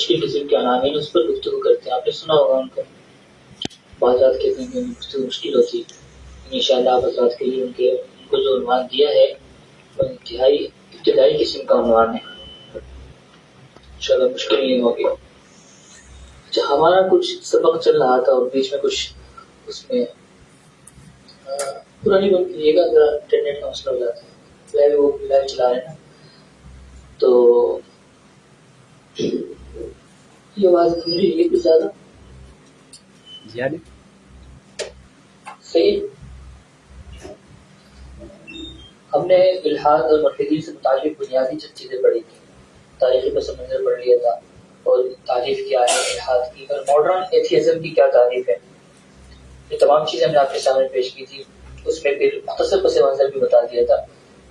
مشکل قسم کے عناوین اس پر گفتگو کرتے ہیں. آپ نے سنا ہوگا ان کو بعض بات کہتے ہیں کہ گفتگو مشکل ہوتی ہے. انشاءاللہ آپ حضرات کے لیے ان کو جو عنوان دیا ہے وہ ابتدائی قسم کا عنوان ہے. انشاءاللہ مشکل نہیں ہوگی. اچھا، ہمارا کچھ سبق چل رہا تھا اور بیچ میں کچھ اس میں پرانی بند کیجیے گا، ذرا انٹرنیٹ کا مسئلہ ہو جاتا ہے. لائیو چلا رہے ہیں نا، تو یہ آواز میری یہ کچھ زیادہ صحیح. ہم نے الحاد اور ملحدین سے متعلق بنیادی چیزیں پڑھی تھیں. تاریخی پس منظر پڑھ لیا تھا اور تعریف کیا ہے الحاد کی اور ماڈرن ایتھیزم کی کیا تعریف ہے. یہ تمام چیزیں ہم نے آپ کے سامنے پیش کی تھی. اس میں پھر مختصر پس منظر بھی بتا دیا تھا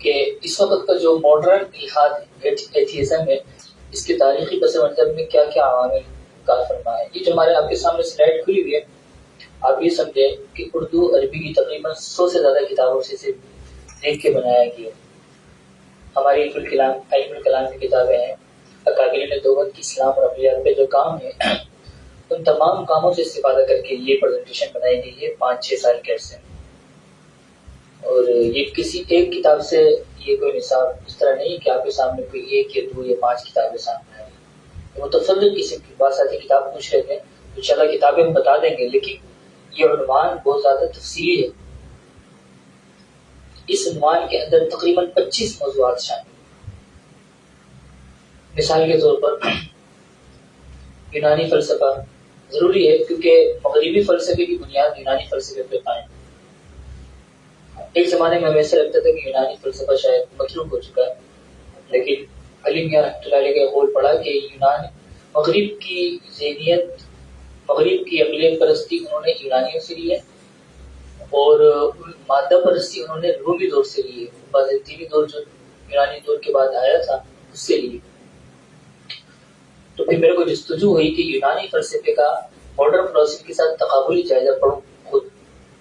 کہ اس وقت کا جو ماڈرن الحاد ایتھیزم ہے اس کے تاریخی پس منظر میں کیا کیا عوامل کار فرما ہے. یہ جو ہمارے آپ کے سامنے سلائڈ کھلی ہوئی ہے، آپ یہ سمجھیں کہ اردو عربی کی تقریباً 100 سے زیادہ کتابوں سے دیکھ کے بنایا گیا. ہماری علم الکلام کی کتابیں ہیں، اکابرین دیوبند کی اسلام اور عقلیات پہ جو کام ہے ان تمام کاموں سے استفادہ کر کے یہ پریزنٹیشن بنائی گئی ہے 5-6 سال کے عرصے میں. اور یہ کسی ایک کتاب سے یہ کوئی نصاب اس طرح نہیں کہ آپ کے سامنے کوئی 1 یا 2 یا 5 کتابیں سامنے آئی. متفرد قسم کی بات آتی کتاب پوچھ رہے تھے، انشاءاللہ کتابیں ہم بتا دیں گے، لیکن یہ عنوان بہت زیادہ تفصیلی ہے. اس عنوان کے اندر تقریباً 25 موضوعات شامل ہیں. مثال کے طور پر یونانی فلسفہ ضروری ہے کیونکہ مغربی فلسفے کی بنیاد یونانی فلسفے پہ قائم ہے. ایک زمانے میں ہمیں ایسا لگتا تھا کہ یونانی فلسفہ شاید متروک ہو چکا ہے، لیکن علی میاں رحمۃ اللہ علیہ کا قول پڑا کہ یونان مغرب کی ذہنیت، مغرب کی اقلیت پرستی انہوں نے یونانیوں سے لی ہے اور مادہ پرستی انہوں نے رومی دور سے لی ہے. بازنطینی دور جو یونانی دور کے بعد آیا تھا اس سے لی. تو پھر میرے کو جستجو ہوئی کہ یونانی فلسفے کا ماڈرن فلسفے کے ساتھ تقابلی جائزہ پڑھوں. خود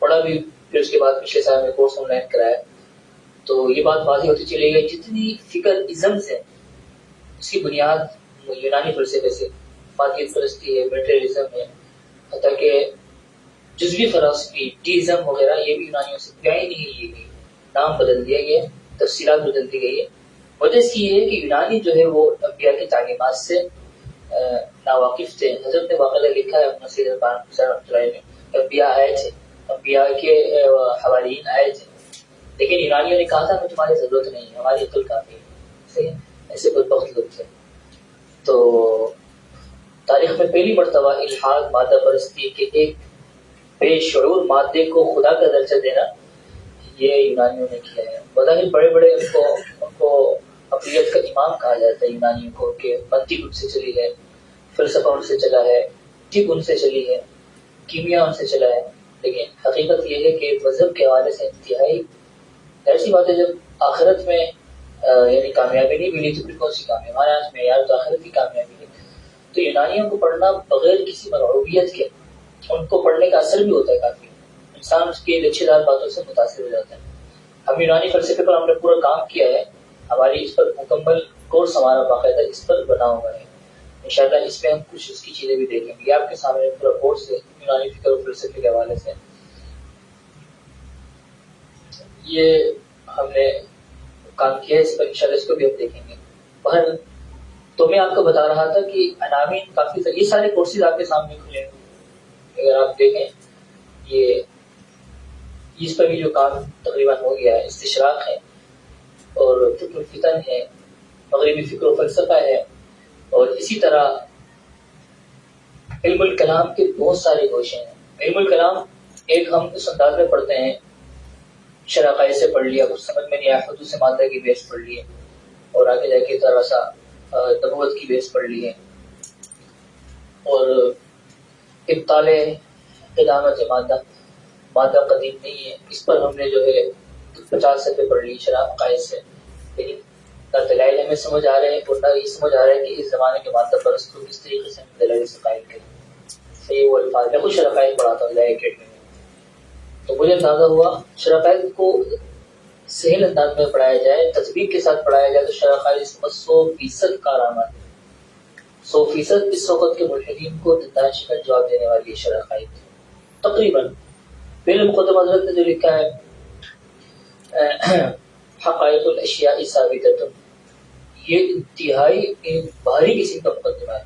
پڑھا بھی، پھر اس کے بعد پچھلے سال میں کورس آن لائن کرایا تو یہ بات واضح ہوتی چلی گئی جتنی فکر ازمز ہے اس کی بنیاد یونانی فلسفے سے. مادیت پرستی ہے، میٹریلزم ہے، حتیٰ کہ جزوی فلسفی، ڈیزم وغیرہ یہ بھی یونانیوں سے پیائی نہیں لی گئی. نام بدل دیا گیا، تفصیلات بدل دی گئی ہے. وجہ اس کی یہ ہے کہ یونانی جو ہے وہ انبیاء کی تعلیمات سے ناواقف تھے. حضرت نے واقعہ لکھا ہے اپنا سید رحمۃ اللہ نے، انبیاء آئے تھے، انبیاء کے حواریین آئے تھے، لیکن یونانیوں نے کہا تھا کہ تمہاری ضرورت نہیں ہے، ہماری عقل کافی ہے. صحیح، ایسے بدبخت لوگ تھے. تو تاریخ میں پہلی مرتبہ الحاد، مادہ پرستی کے ایک بے شعور مادے کو خدا کا درجہ دینا، یہ یونانیوں نے کیا ہے. بظاہر بڑے بڑے ان کو عقلیت کا امام کہا جاتا ہے یونانیوں کو، کہ منطق ان سے چلی ہے، فلسفہ ان سے چلا ہے، طب ان سے چلی ہے، کیمیا ان سے چلا ہے. لیکن حقیقت یہ ہے کہ مذہب کے حوالے سے انتہائی ایسی بات ہے. جب آخرت میں یعنی کامیابی نہیں ملی تو پھر کون سی کامیابی؟ ہمارے آج معیار تو آخرت کی کامیابی ہے. تو یونانیوں کو پڑھنا بغیر کسی مرعوبیت کے، ان کو پڑھنے کا اثر بھی ہوتا ہے کافی. انسان اس کی لچھے دار باتوں سے متاثر ہو جاتا ہے. ہم یونانی فلسفے پر ہم نے پورا کام کیا ہے، ہماری اس پر مکمل کورس ہمارا باقاعدہ اس پر بنا ہوا ہے. انشاءاللہ اس میں ہم کچھ اس کی چیزیں بھی دیکھیں گے. آپ کے سامنے پورا کورس ہے یونانی فکر و فلسفے کے حوالے سے. یہ ہم نے کام کیا ہے، اس پر انشاءاللہ اس کو بھی ہم دیکھیں گے. باہر تو میں آپ کو بتا رہا تھا کہ عناوین کافی یہ سارے کورسز آپ کے سامنے کھلے ہیں. اگر آپ دیکھیں یہ اس پر بھی جو کام تقریباً ہو گیا ہے، استشراق ہے اور فکر الفتن ہے، مغربی فکر و فلسفہ ہے، اور اسی طرح علم الکلام کے بہت سارے گوشے ہیں. علم الکلام ایک ہم اس انداز میں پڑھتے ہیں، شرح سے پڑھ لیا، کچھ سمجھ میں نہیں آیا، حدوث مادہ کی بیس پڑھ لی ہے، اور آگے جا کے ذرا سا نبوت کی بیس پڑھ لی ہے، اور ابطال قدامت مادہ قدیم نہیں ہے، اس پر ہم نے جو ہے 50 صفحے پڑھ لی شرح عقائد سے. لیکن نہ دلائل ہمیں سمجھ آ رہے ہیں اور نہ یہ سمجھ آ رہا ہے کہ اس زمانے کے مادہ پرست کو کس طریقے سے دلائل سے قائل کریں. صحیح وہ الفاظ میں کچھ شرح عقائد پڑھاتا ہوں ضائع اکیڈمی میں، تو مجھے اندازہ ہوا شرح عقائد کو سہل انداز میں پڑھایا جائے، تطبیق کے ساتھ پڑھایا جائے تو شرح عقائد 100% کارآمد ہے. 100% اس وقت کے ملحدین کو دندان شکن جواب دینے والی شرح قائم تھی تقریباً. پہلے مقدم حضرت نے جو لکھا ہے حقائق الاشیاء ثابتۃ، یہ انتہائی بھاری قسم کا مقدمہ ہے.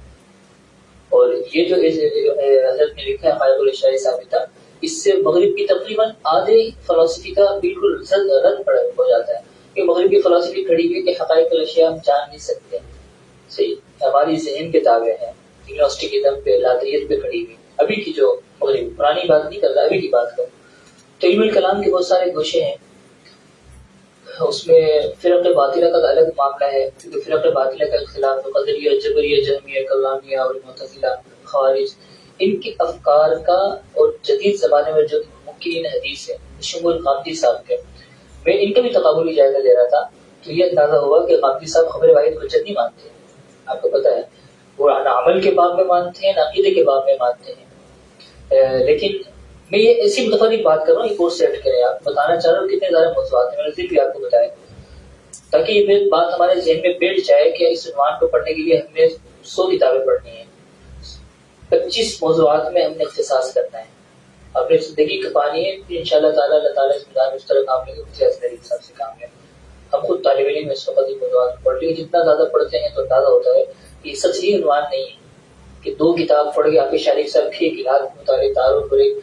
اور یہ جو حضرت نے لکھا ہے حقائق الاشیاء ثابتہ، اس سے مغرب کی تقریباً آدھے فلسفی کا بالکل رد ہو جاتا ہے کہ مغرب کی فلسفی کھڑی ہوئی کہ حقائق الاشیاء ہم جان نہیں سکتے. صحیح، ہماری ذہن کے تابع ہیں، یونیورسٹی کے دم پہ لاتعیت پہ کھڑی ہوئی. ابھی کی جو مغرب، پرانی بات نہیں کر رہا، ابھی کی بات کروں تو علم الکلام کے بہت سارے گوشے ہیں. اس میں فرق باطلہ کا الگ معاملہ ہے، کیونکہ فرق باطلہ کا اختلاف قدریہ، جبریہ، جہمیہ، کلامیہ اور معتزلہ، خوارج، ان کے افکار کا اور جدید زمانے میں جو ممکن حدیث ہے شمول قامتی صاحب کے، میں ان کا بھی تقابلی جائزہ لے رہا تھا تو یہ اندازہ ہوا کہ قامتی صاحب خبر واحد حجت نہیں مانتے ہیں. آپ کو پتہ ہے وہ نہ عمل کے باب میں مانتے ہیں نہ عقیدے کے باب میں مانتے ہیں. لیکن میں یہ ایسی متفرق بات کر رہا ہوں، یہ کورس سیٹ کریں. آپ بتانا چاہ رہا ہوں کتنے زیادہ موضوعات ہیں، میں نے ذکر بھی آپ کو بتایا تاکہ یہ بات ہمارے ذہن میں بیٹھ جائے کہ اس عنوان کو پڑھنے کے لیے ہم نے 100 کتابیں پڑھنی ہیں، 25 موضوعات میں ہم نے اختصاص کرنا ہے، اپنی زندگی کھپانی ہے. ان شاء اللہ تعالیٰ اس میدان میں اس طرح کام لیں گے میرے حساب سے کام ہے. ہم خود طالب علم اس وقت یہ موضوعات پڑھ لیے، جتنا زیادہ پڑھتے ہیں تو اندازہ ہوتا ہے کہ یہ سب صحیح عنوان نہیں ہے کہ 2 کتاب پڑھ کے آپ کے شارق صاحب کی ایک الہاد مطالعہ تعارف اور ایک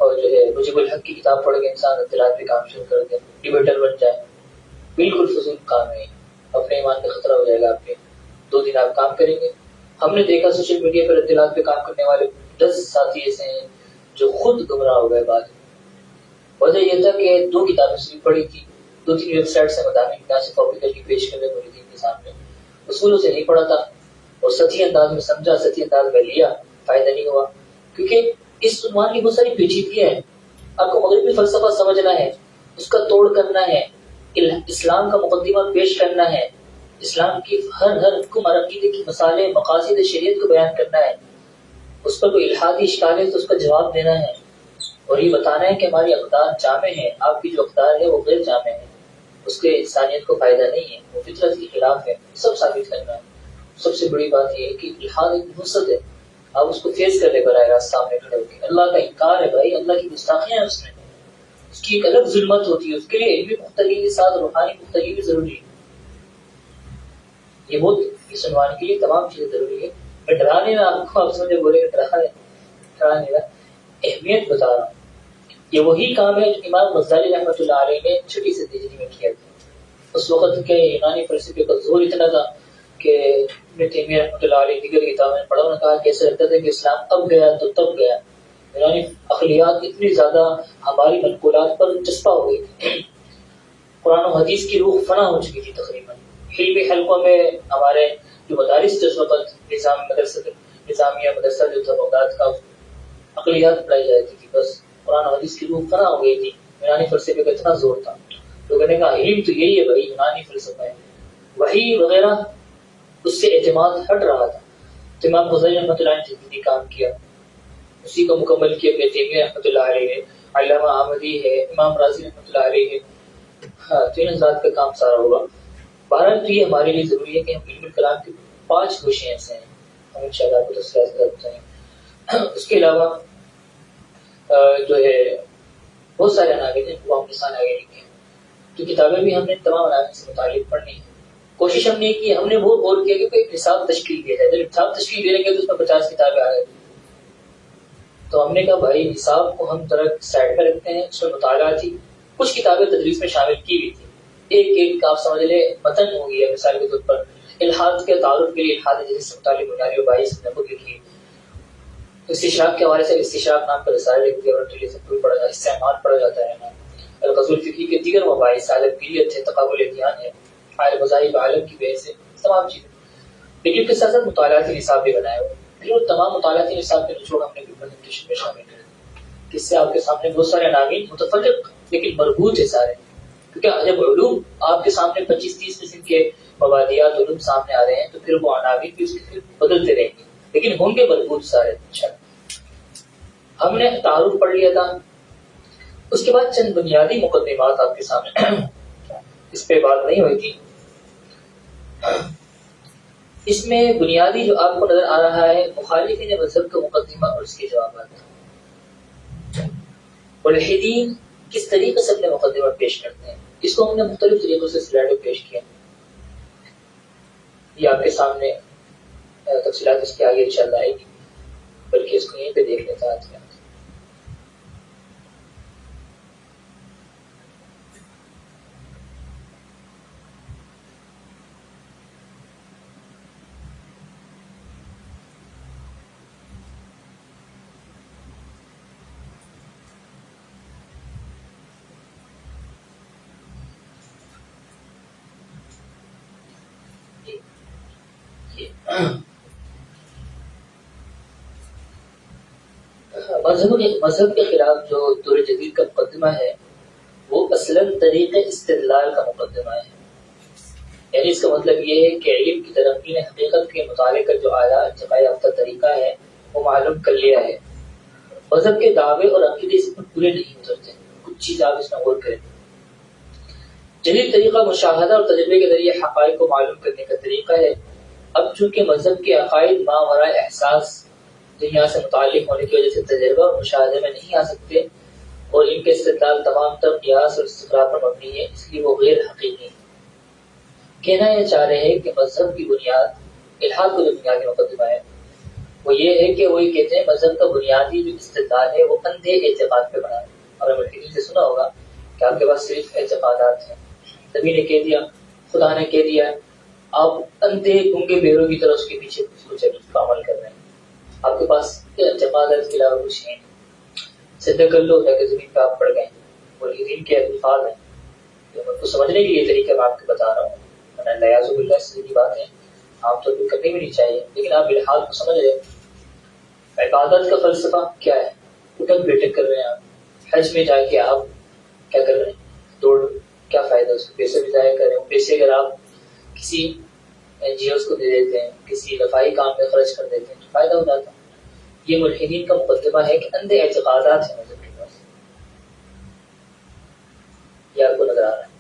اور جو ہے مجیب الحق کی کتاب پڑھ کے انسان اطلاعات پہ کام شروع کر دے، ڈیبیٹر بن جائے. بالکل فضول کام ہے، اپنے ایمان کا خطرہ ہو جائے گا. آپ کے 2 دن آپ کام کریں گے. ہم نے دیکھا سوشل میڈیا پر اطلاعات پہ کام کرنے والے 10 ساتھی ایسے ہیں جو خود گمراہ ہو گئے. بعد وجہ یہ تھا کہ 2 کتابیں صرف پڑھی تھی، 2-3 ویب سائٹ سے مدامی کتاب سے کاپی کر کے پیش کر دے مریدین کے سامنے، اصولوں سے نہیں پڑھا تھا اور سطحی انداز میں سمجھا، سطحی انداز میں لیا، فائدہ نہیں ہوا. کیونکہ اس عنوان کی بہت ساری پیچیدگیاں ہیں. آپ کو مغربی فلسفہ سمجھنا ہے، اس کا توڑ کرنا ہے، اسلام کا مقدمہ پیش کرنا ہے، اسلام کی ہر حکم اور عقیدے کی مسائل مقاصد شریعت کو بیان کرنا ہے. اس پر کوئی الحادی اشکال ہے تو اس کا جواب دینا ہے اور یہ بتانا ہے کہ ہماری اقدار جامع ہے، آپ کی جو اقدار ہے وہ غیر جامع ہے، اس کے انسانیت کو فائدہ نہیں ہے، وہ فطرت کے خلاف ہے، سب ثابت کرنا ہے. سب سے بڑی بات یہ ہے کہ الحاد ایک نصرت ہے، آپ اس کو فیس کر لے براہ راست سامنے کھڑے ہو کے. اللہ کا انکار ہے بھائی، اللہ کی گستاخیاں ہیں اس کی ایک الگ ظلمت ہوتی ہے. اس کے لیے علمی پختگی کے ساتھ روحانی پختگی بھی ضروری ہے. یہ بہت اس عنوان کے لیے تمام چیزیں ضروری ہے. میں ڈرانے میں آپ کو آپ مجھے بولے کہ ڈرانے کا اہمیت بتا رہا ہوں. یہ وہی کام ہے جو امام غزالی رحمۃ اللہ علیہ نے چھٹی سے ہجری میں کیا تھا. اس وقت کے یونانی فلسفے کا زور اتنا تھا کہ ابن تیمیہ رحمۃ اللہ علیہ دیگر کتابوں میں پڑھا، انہوں نے کہا کہ ایسا لگتا تھا کہ اسلام اب گیا تو تب گیا. یعنی اخلیات اتنی زیادہ ہماری منقولات پر چسپا ہو گئی تھی، قرآن و حدیث کی روح فنا ہو چکی تھی تقریباً. علمی حلقوں میں ہمارے جو مدارس تھے اس وقت نظامیہ مدرسہ جو تھا بغداد کا، اقلیات پڑھائی جاتی تھی، بس قرآن و حدیث کی روح فنا ہو گئی تھی. یونانی فلسفے کا اتنا زور تھا. لوگوں نے کہا علم تو یہی ہے بھائی، یونانی فلسفہ ہے، وحی وغیرہ اس سے اعتماد ہٹ رہا تھا. تو امام غزالی رحمۃ اللہ نے تجدیدی کام کیا، اسی کو مکمل کیا. ابن تیمیہ رحمۃ اللہ علیہ ہے، علامہ احمدی ہے، امام رازی رحمۃ اللہ علیہ ہے. ہاں، 3 حضرات کا کام سارا ہوگا. بہرحال تو یہ ہمارے لیے ضروری ہے کہ ہم علم کلام کے 5 گوشے ایسے ہیں، ہم انشاءاللہ کو تذکرہ کرتے ہیں. اس کے علاوہ جو ہے بہت سارے عناوین ہیں وہ ہم نشان آگے لکھے ہیں. تو کتابیں بھی ہم نے تمام عناوین سے متعلق پڑھنی ہے. کوشش ہم نے کی، ہم نے وہ غور کیا کہ ایک نصاب تشکیل دیا جائے. جب نصاب تشکیل دے گے تو اس میں 50 کتابیں آ گئی. تو ہم نے کہا بھائی نصاب کو ہم طرح سائڈ میں رکھتے ہیں، اس میں مطالعہ تھی، کچھ کتابیں تدریس میں شامل کی ہوئی تھی. ایک آپ سمجھ لیں متن ہو گیا. مثال کے طور پر الحاد کے تعارف کے لیے الحاد جیسے مطالعہ بنیادی و باعث نے خود لکھی. استشراق کے حوالے سے استشراق نام کا رسالہ لکھ دیا اور پڑھا جاتا ہے، استعمال پڑھا جاتا ہے. الغزول فقہی کے دیگر مباحث، عالمگیریت ہے، تقابل ادیان ہے، عالم مذاہب عالم کی بحث ہے، تمام چیزیں. لیکن اس کے ساتھ ساتھ مطالعاتی نصاب بھی بنائے ہوئے. وہ تمام مطالعاتی نصاب کے نچوڑ ہم نے پریزنٹیشن میں شامل کر دیا، جس سے آپ کے سامنے بہت سارے عناوین متفرق لیکن مربوط ہے سارے. کیونکہ جب علوم آپ کے سامنے 25-30 قسم کے مبادیات علوم سامنے آ رہے ہیں تو پھر وہ عناوین بھی اس کے پھر بدلتے رہیں گے، لیکن ہوں گے مربوط سارے. اچھا، ہم نے تعارف پڑھ لیا تھا. اس کے بعد چند بنیادی مقدمات آپ کے سامنے، اس پہ بات نہیں ہوئی تھی. اس میں بنیادی جو آپ کو نظر آ رہا ہے مخالفین مذہب کا مقدمہ اور اس کے جوابات. ملحدین کس طریقے سے اپنے مقدمہ پیش کرتے ہیں اس کو ہم نے مختلف طریقوں سے سلائڈ میں پیش کیا. یہ آپ کے سامنے تفصیلات اس کے آگے چل رہا ہے بلکہ اس کو یہیں پہ دیکھ لیتا آج کیا. مذہب کے خلاف جو دور جدید کا مقدمہ ہے وہ اصلاً طریق استدلال کا مقدمہ ہے. یعنی اس کا مطلب یہ ہے کہ علم کی ترقی نے حقیقت کے مطالعے کا جو اعلیٰ ارتقاء یافتہ طریقہ ہے وہ معلوم کر لیا ہے. مذہب کے دعوے اور عقیدے اس میں پورے نہیں اترتے. کچھ چیز آپ اس میں غور کریں. جدید طریقہ مشاہدہ اور تجربے کے ذریعے حقائق کو معلوم کرنے کا طریقہ ہے. اب چونکہ مذہب کے عقائد ماوراء احساس دنیا سے متعلق ہونے کی وجہ سے تجربہ اور مشاہدے میں نہیں آ سکتے اور ان کے استدلال تمام تر قیاس اور استقرار پر مبنی ہے، اس لیے وہ غیر حقیقی ہیں. کہنا یہ چاہ رہے ہیں کہ مذہب کی بنیاد الحاد کو جو بنیادی مقدمہ ہے وہ یہ ہے کہ وہ یہ کہتے ہیں مذہب کا بنیادی جو استدلال ہے وہ اندھے اعتقاد پہ بنا ہے. اور ہمیں ملحدین سے سنا ہوگا کہ آپ کے پاس صرف اعتقادات ہیں. نبی نے کہہ دیا، خدا نے کہہ دیا، آپ اندھے گنگے بہروں کی طرح اس کے پیچھے کچھ عمل کر رہے ہیں. آپ کے پاس اعتقادات کے علاوہ کچھ نہیں. سدھا کر لو کہ زمین پہ آپ پڑ گئے. ملحدین کے الفاظ ہیں ان کو سمجھنے کے لیے طریقہ میں آپ کو بتا رہا ہوں. نیاز باللہ اس کی باتیں عام طور پہ کرنی بھی نہیں چاہیے، لیکن آپ الحاد کو سمجھ رہے. عبادت کا فلسفہ کیا ہے؟ اٹک بیٹھک کر رہے ہیں آپ. حج میں جا کے آپ کیا کر رہے ہیں؟ دوڑ. کیا فائدہ اس کو؟ پیسے بھی ضائع کر رہے ہیں. پیسے اگر آپ کسی این جی اوز کو دے دیتے ہیں، کسی رفاہی کام میں خرچ کر دیتے ہیں تو فائدہ ہو جاتا ہے. یہ ملحدین کا مقدمہ ہے کہ اندھے اعتقادات ہیں مذہب کے پاس. یہ آپ کو نظر آ رہا ہے.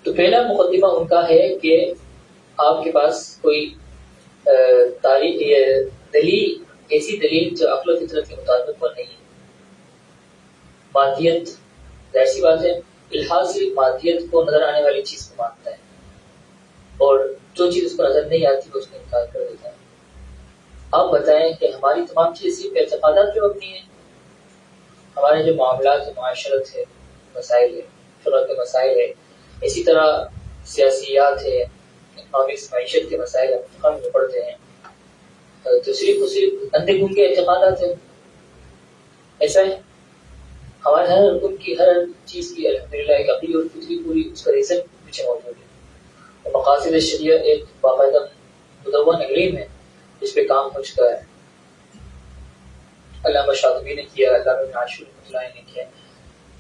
تو پہلا مقدمہ ان کا ہے کہ آپ کے پاس کوئی دلیل، ایسی دلیل جو عقل و فطرت کے مطابق وہ نہیں ہے. مادیت، ظاہر سی بات ہے الحاد صرف مادیت کو نظر آنے والی چیز کو مانتا ہے اور جو چیز اس کو نظر نہیں آتی وہ اس کو انکار کر دیتا ہے. آپ بتائیں کہ ہماری تمام چیزیں صرف اعتقادات پہ مبنی ہیں. ہمارے جو معاملات ہے، معاشرت ہے، مسائل ہے، فقہ کے مسائل ہے، اسی طرح سیاسیات ہے، اکنامکس، معیشت کے مسائل ہم جو پڑھتے ہیں تو صرف اندھے گنگے اعتقادات ہیں. ایسا ہے ہمارے ہر حکم کی، ہر چیز کی الحمدللہ ایک عقلی اور فطری پوری اس کا ریزن پیچھے موجود ہے. مقاصد شریعہ ایک باقاعدہ مدون علم ہے جس پہ کام ہو چکا ہے. علامہ شاطبی نے کیا، علامہ ابن عاشور رحمۃ اللہ نے کیا.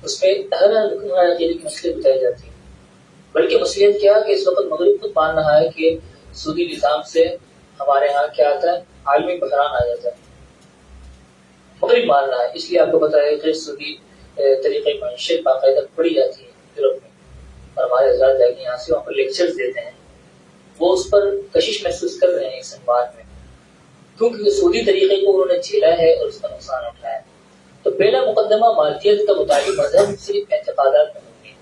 اس میں ہر رکن ہر عقیدے کی مسئلے بتائی جاتی ہیں. بلکہ مصلیحت کیا کہ اس وقت مغرب خود مان رہا ہے کہ سودی نظام سے ہمارے ہاں کیا آتا ہے؟ عالمی بحران آ جاتا ہے. مغرب مان رہا ہے. اس لیے آپ کو پتا ہے کہ سودی طریقہ معیشت باقاعدہ پڑھی جاتی ہے یورپ میں، اور ہمارے حضرات جا کے یہاں سے وہاں پر لیکچرز دیتے ہیں. وہ اس پر کشش محسوس کر رہے ہیں اس انبار میں، کیونکہ سودی طریقے کو انہوں نے جھیلا ہے اور اس کا نقصان اٹھایا ہے. تو پہلا مقدمہ مالکیت کا مطابق مذہب صرف اعتقادات میں مبنی ہے.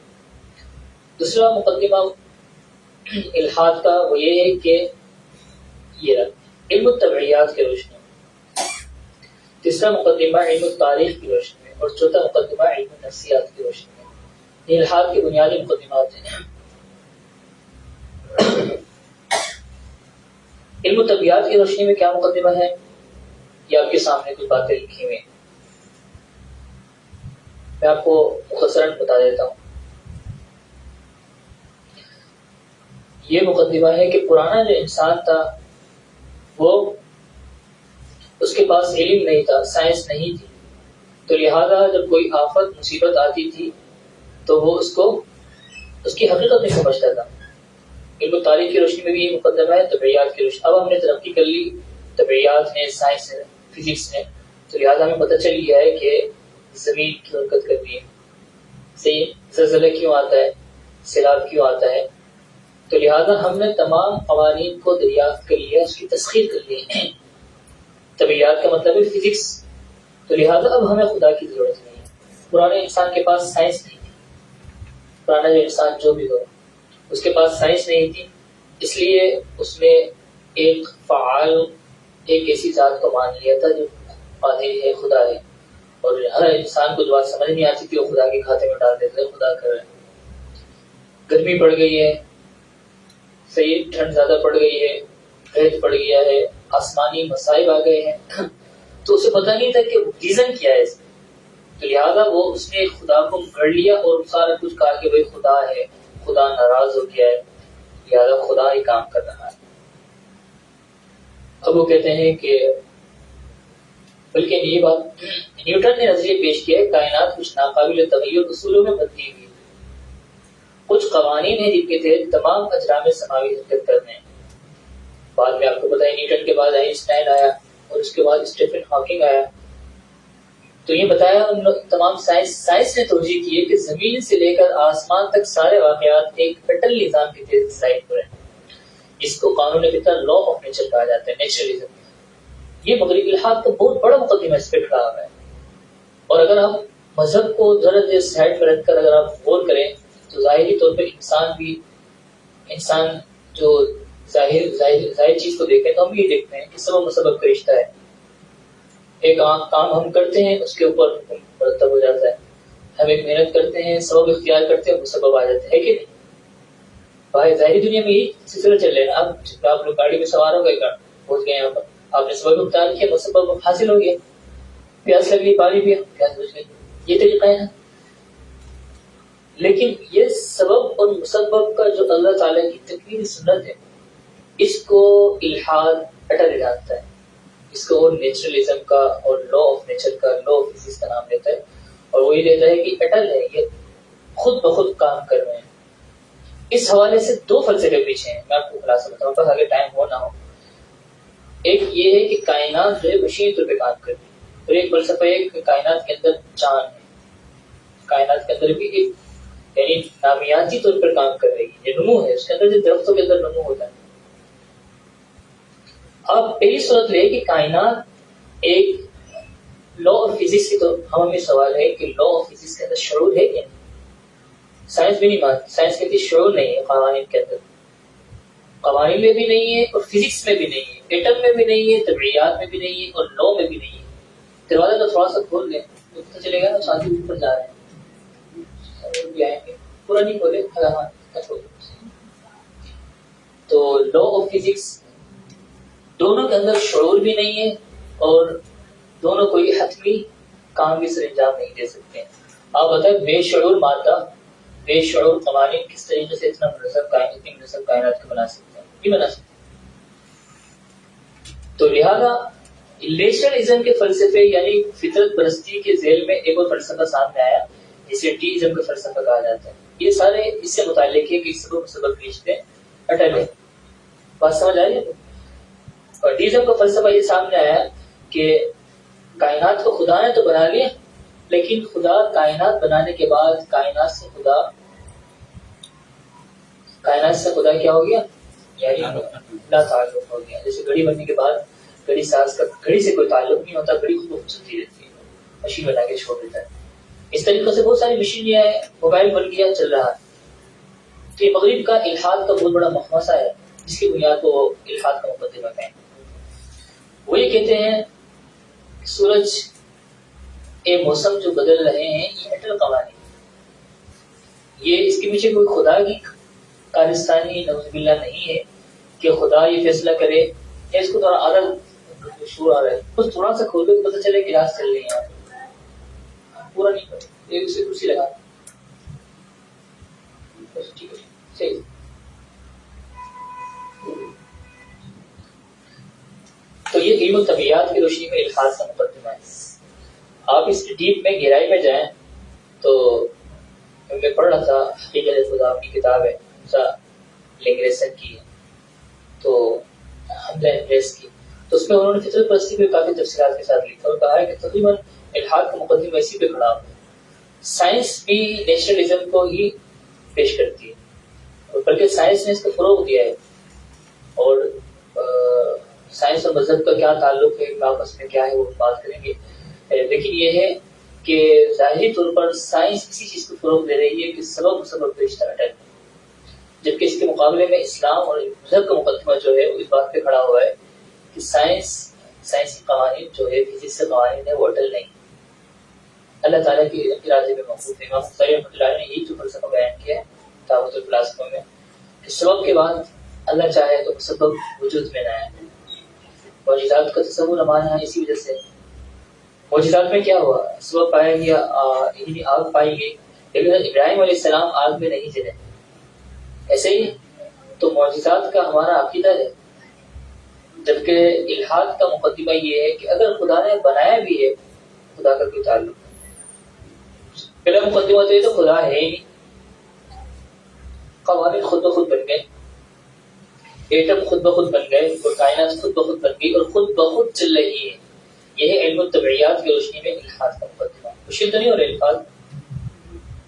دوسرا مقدمہ الحاد کا وہ یہ ہے کہ یہ علم الطبعیات کی روشنی میں. تیسرا مقدمہ علم التاریخ کی روشنی میں، اور چوتھا مقدمہ علم النفسیات کی روشنی میں. یہ الحاد کے بنیادی مقدمات ہیں. علم الطبعیات کی روشنی میں کیا مقدمہ ہے؟ یہ آپ کے سامنے کچھ باتیں لکھی ہوئی ہیں، میں آپ کو مختصراً بتا دیتا ہوں. یہ مقدمہ ہے کہ پرانا جو انسان تھا وہ اس کے پاس علم نہیں تھا، سائنس نہیں تھی، تو لہذا جب کوئی آفت مصیبت آتی تھی تو وہ اس کو اس کی حقیقت نہیں سمجھتا تھا. علم تاریخ کی روشنی میں بھی یہ مقدمہ ہے. طبعیات کی روشنی، اب ہم نے ترقی کر لی طبعیات نے، سائنس نے، فزکس نے، تو لہٰذا ہمیں پتہ چل گیا ہے کہ زمین کیوں حرکت کرتی ہے، صحیح، زلزلہ کیوں آتا ہے، سیلاب کیوں آتا ہے، تو لہٰذا ہم نے تمام قوانین کو دریافت کر لیا، اس کی تسخیر کر لی. طبیعیات کا مطلب ہے فزکس. تو لہٰذا اب ہمیں خدا کی ضرورت نہیں ہے. پرانے انسان کے پاس سائنس نہیں تھی. پرانا جو انسان جو بھی ہو اس کے پاس سائنس نہیں تھی، اس لیے اس نے ایک فعال، ایک ایسی ذات کو مان لیا تھا جو قادر ہے، خدا ہے. اور ہر انسان کو جو بات سمجھ نہیں آتی تھی وہ خدا کے کھاتے میں ڈال دیتے ہیں، خدا کر رہے ہیں. گرمی پڑ گئی ہے، صحیح ٹھنڈ زیادہ پڑ گئی ہے، قحط پڑ گیا ہے، آسمانی مصائب آ گئے ہیں، تو اسے پتہ نہیں تھا کہ ریزن کیا ہے اس میں. تو لہٰذا وہ اس نے خدا کو گڑ لیا اور سارا کچھ کہا کہ بھائی خدا ہے، خدا ناراض ہو گیا ہے، لہٰذا خدا ہی کام کر رہا ہے. اب وہ کہتے ہیں کہ بلکہ یہ بات نیوٹن نے نظریہ پیش کیا ہے، کائنات کچھ ناقابل تغیر اصولوں میں بنتی ہوئی، کچھ قوانین ہیں جن کے تحت تمام اجرام سماوی حرکت کرنے ہیں. بعد میں آپ کو پتہ ہے نیوٹن کے بعد آئنسٹائن آیا اور اس کے بعد اسٹیفن ہاکنگ آیا. تو یہ بتایا ان تمام سائنس نے توجہ کی ہے کہ زمین سے لے کر آسمان تک سارے واقعات ایک اٹل نظام کے تحت ظاہر ہو رہے ہیں، جس کو قانون فطرت لا آف نیچر کہا جاتا ہے، نیچرلزم. یہ مغربی الحاد کا بہت بڑا مقدمہ اس پہ کھڑا ہوا ہے. اور اگر آپ مذہب کو ذرا سائڈ میں رکھ کر اگر آپ غور کریں تو ظاہری طور پہ انسان جو ظاہر چیز کو دیکھیں تو ہم یہ دیکھتے ہیں کہ سبب مسبب کا رشتہ ہے. ایک کام ہم کرتے ہیں اس کے اوپر حکم مرتب ہو جاتا ہے. ہم ایک محنت کرتے ہیں، سبب اختیار کرتے ہیں، مسبب آ جاتا ہے کہ نہیں؟ بھائی ظاہری دنیا میں یہ سلسلہ چل رہا ہے. اب آپ لوگ گاڑی میں سوار ہو گئے، پہنچ گئے یہاں پر، آپ نے سبب اختیار کیا، مسبب حاصل ہو گیا. پیاس لگ گئی، پانی پیا، پیاس بجھ گئی. یہ طریقہ ہے نا. لیکن یہ سبب اور مسبب کا جو اللہ تعالیٰ کی تقویم سنت ہے، اس کو الحاد اٹل جانتا ہے. اس کو وہ نیچرلزم کا اور لا آف نیچر کا، لا آف فزکس کا نام لیتا ہے. اور وہ یہ لیتا ہے کہ اٹل ہے، یہ خود بخود کام کر رہے ہیں. اس حوالے سے دو فلسفے پیچھے ہیں، میں آپ کو خلاصہ بتاؤں گا اگر ٹائم ہو نہ ہو. ایک یہ ہے کہ کائنات جو ہے مشینی طور پہ کام کرتی ہے، اور ایک فلسفہ ہے کہ کائنات کے اندر جان ہے. کائنات کے اندر بھی ایک یعنی نامیاتی طور پر کام کر رہی ہے، یہ نمو ہے، اس کے اندر جو درختوں کے اندر نمو ہوتا ہے. اب پہلی صورت یہ کہ کائنات ایک لا آف فزکس کی، تو ہمیں سوال ہے کہ لا آف فزکس کے اندر شعور ہے کیا؟ سائنس بھی نہیں مانتی. سائنس کہتی شعور نہیں ہے قوانین کے اندر، قوانین میں بھی نہیں ہے اور فزکس میں بھی نہیں ہے، ایٹم میں بھی نہیں ہے، طبیعیات میں بھی نہیں ہے اور لا میں بھی نہیں ہے. دروازہ تو تھوڑا سا کھول لیں تو پتہ چلے گا نا شانتی اوپر جا رہے ہیں. بھی آئیں گے، پورا نہیں کھولے. تو لا آف فزکس دونوں کے اندر شعور بھی نہیں ہے اور دونوں کوئی حتمی کام بھی سر انجام نہیں دے سکتے ہیں. آپ بتائیں بے شعور مادہ، بے شعور قوانین کس طریقے سے اتنا منظم کائنات کو بنا سکتے ہیں؟ نہیں بنا سکتے. تو لہذا نیچرلزم کے فلسفے یعنی فطرت پرستی کے ذیل میں ایک اور فلسفہ سامنے آیا جسے ٹیزم کا فلسفہ کہا جاتا ہے. یہ سارے اس سے متعلق ہے کہ سبب مسبب رشتے اٹل ہے. بات سمجھ آئی ہے؟ اور ٹیزم کا فلسفہ یہ سامنے آیا کہ کائنات کو خدا نے تو بنا لیا، لیکن خدا کائنات بنانے کے بعد کائنات سے خدا کیا ہو گیا؟ یعنی لا تعلق ہو گیا. جیسے گھڑی بننے کے بعد گھڑی ساز کا گھڑی سے کوئی تعلق نہیں ہوتا، گھڑی خود بخود چلتی رہتی ہے، مشین بنا کے چھوڑ دیتا ہے. اس طریقے سے بہت ساری مشینیں ہیں، موبائل بن گیا، چل رہا ہے. تو یہ مغرب کا الحاد کا بہت بڑا مخمصہ ہے جس کی بنیاد کو الحاد کا مقدمہ کہیں. وہ یہ کہتے ہیں سورج یہ موسم جو بدل رہے ہیں یہ اٹل قوانین، یہ اس کے پیچھے کوئی خدا کی کارستانی نعوذ باللہ نہیں ہے کہ خدا یہ فیصلہ کرے. یا اس کو تھوڑا آدھا شور آ رہا ہے، بس تھوڑا سا کھول کے پتہ چلے کہ راز چل رہی ہے. پورا نہیں کرے، ایک دوسری کرسی لگا ٹھیک ہے صحیح. تو یہ علم طبیعیات کی روشنی میں الحاد کا مقدمہ ہے. آپ اس ڈیپ میں گہرائی میں جائیں تو میں پڑھ رہا تھا حقیقت خدا کی کتاب ہے لنگریسن کی، تو حملہ انگریز کی، تو اس میں انہوں نے فطرت پرستی پہ کافی تفصیلات کے ساتھ لکھا اور کہا ہے کہ تقریباً الحاد کا مقدمہ اسی پہ کھڑا ہوا ہے. سائنس بھی نیچرلزم کو ہی پیش کرتی ہے. بلکہ سائنس نے اس کا فروغ دیا ہے. اور سائنس اور مذہب کا کیا تعلق ہے آپس میں کیا ہے وہ بات کریں گے. لیکن یہ ہے کہ ظاہری طور پر سائنس اسی چیز کو فروغ دے رہی ہے کہ سبب مسبب کا رشتہ ہے، جبکہ اس کے مقابلے میں اسلام اور مذہب کا مقدمہ جو ہے وہ اس بات پہ کھڑا ہوا ہے کہ سائنسی قوانین جو ہے فزکس کے قوانین ہے وہ اٹل نہیں، اللہ تعالیٰ کے ارادے میں موجود ہے. امام بخاری رحمۃ اللہ علیہ نے یہی جو فلسفہ بیان کیا ہے دعوت الفلاسفہ میں کہ سبب کے بعد اللہ چاہے تو مسبب وجود میں نہ آئے. معجزات کا تصور ہمارے یہاں اسی وجہ سے. معجزات میں کیا ہوا؟ سبب پایا گیا، یعنی آگ پائی گئی، لیکن ابراہیم علیہ السلام آگ میں نہیں جلے. ایسے ہی تو معجزات کا ہمارا عقیدہ ہے، جبکہ الحاد کا مقدمہ یہ ہے کہ اگر خدا نے بنایا بھی ہے خدا کا کوئی تعلق نہیں. پہلا مقدمہ تو یہ تو خدا ہے ہی نہیں. قوانین خود بخود بن گئے، ایٹم خود بخود بن گئے اور کائنات خود بخود بن گئی اور خود بخود چل رہی ہے. یہ ہے علم الطبعیات کی روشنی میں الحاد کا مقدمہ. مشکل تو نہیں ہو رہا الحاد؟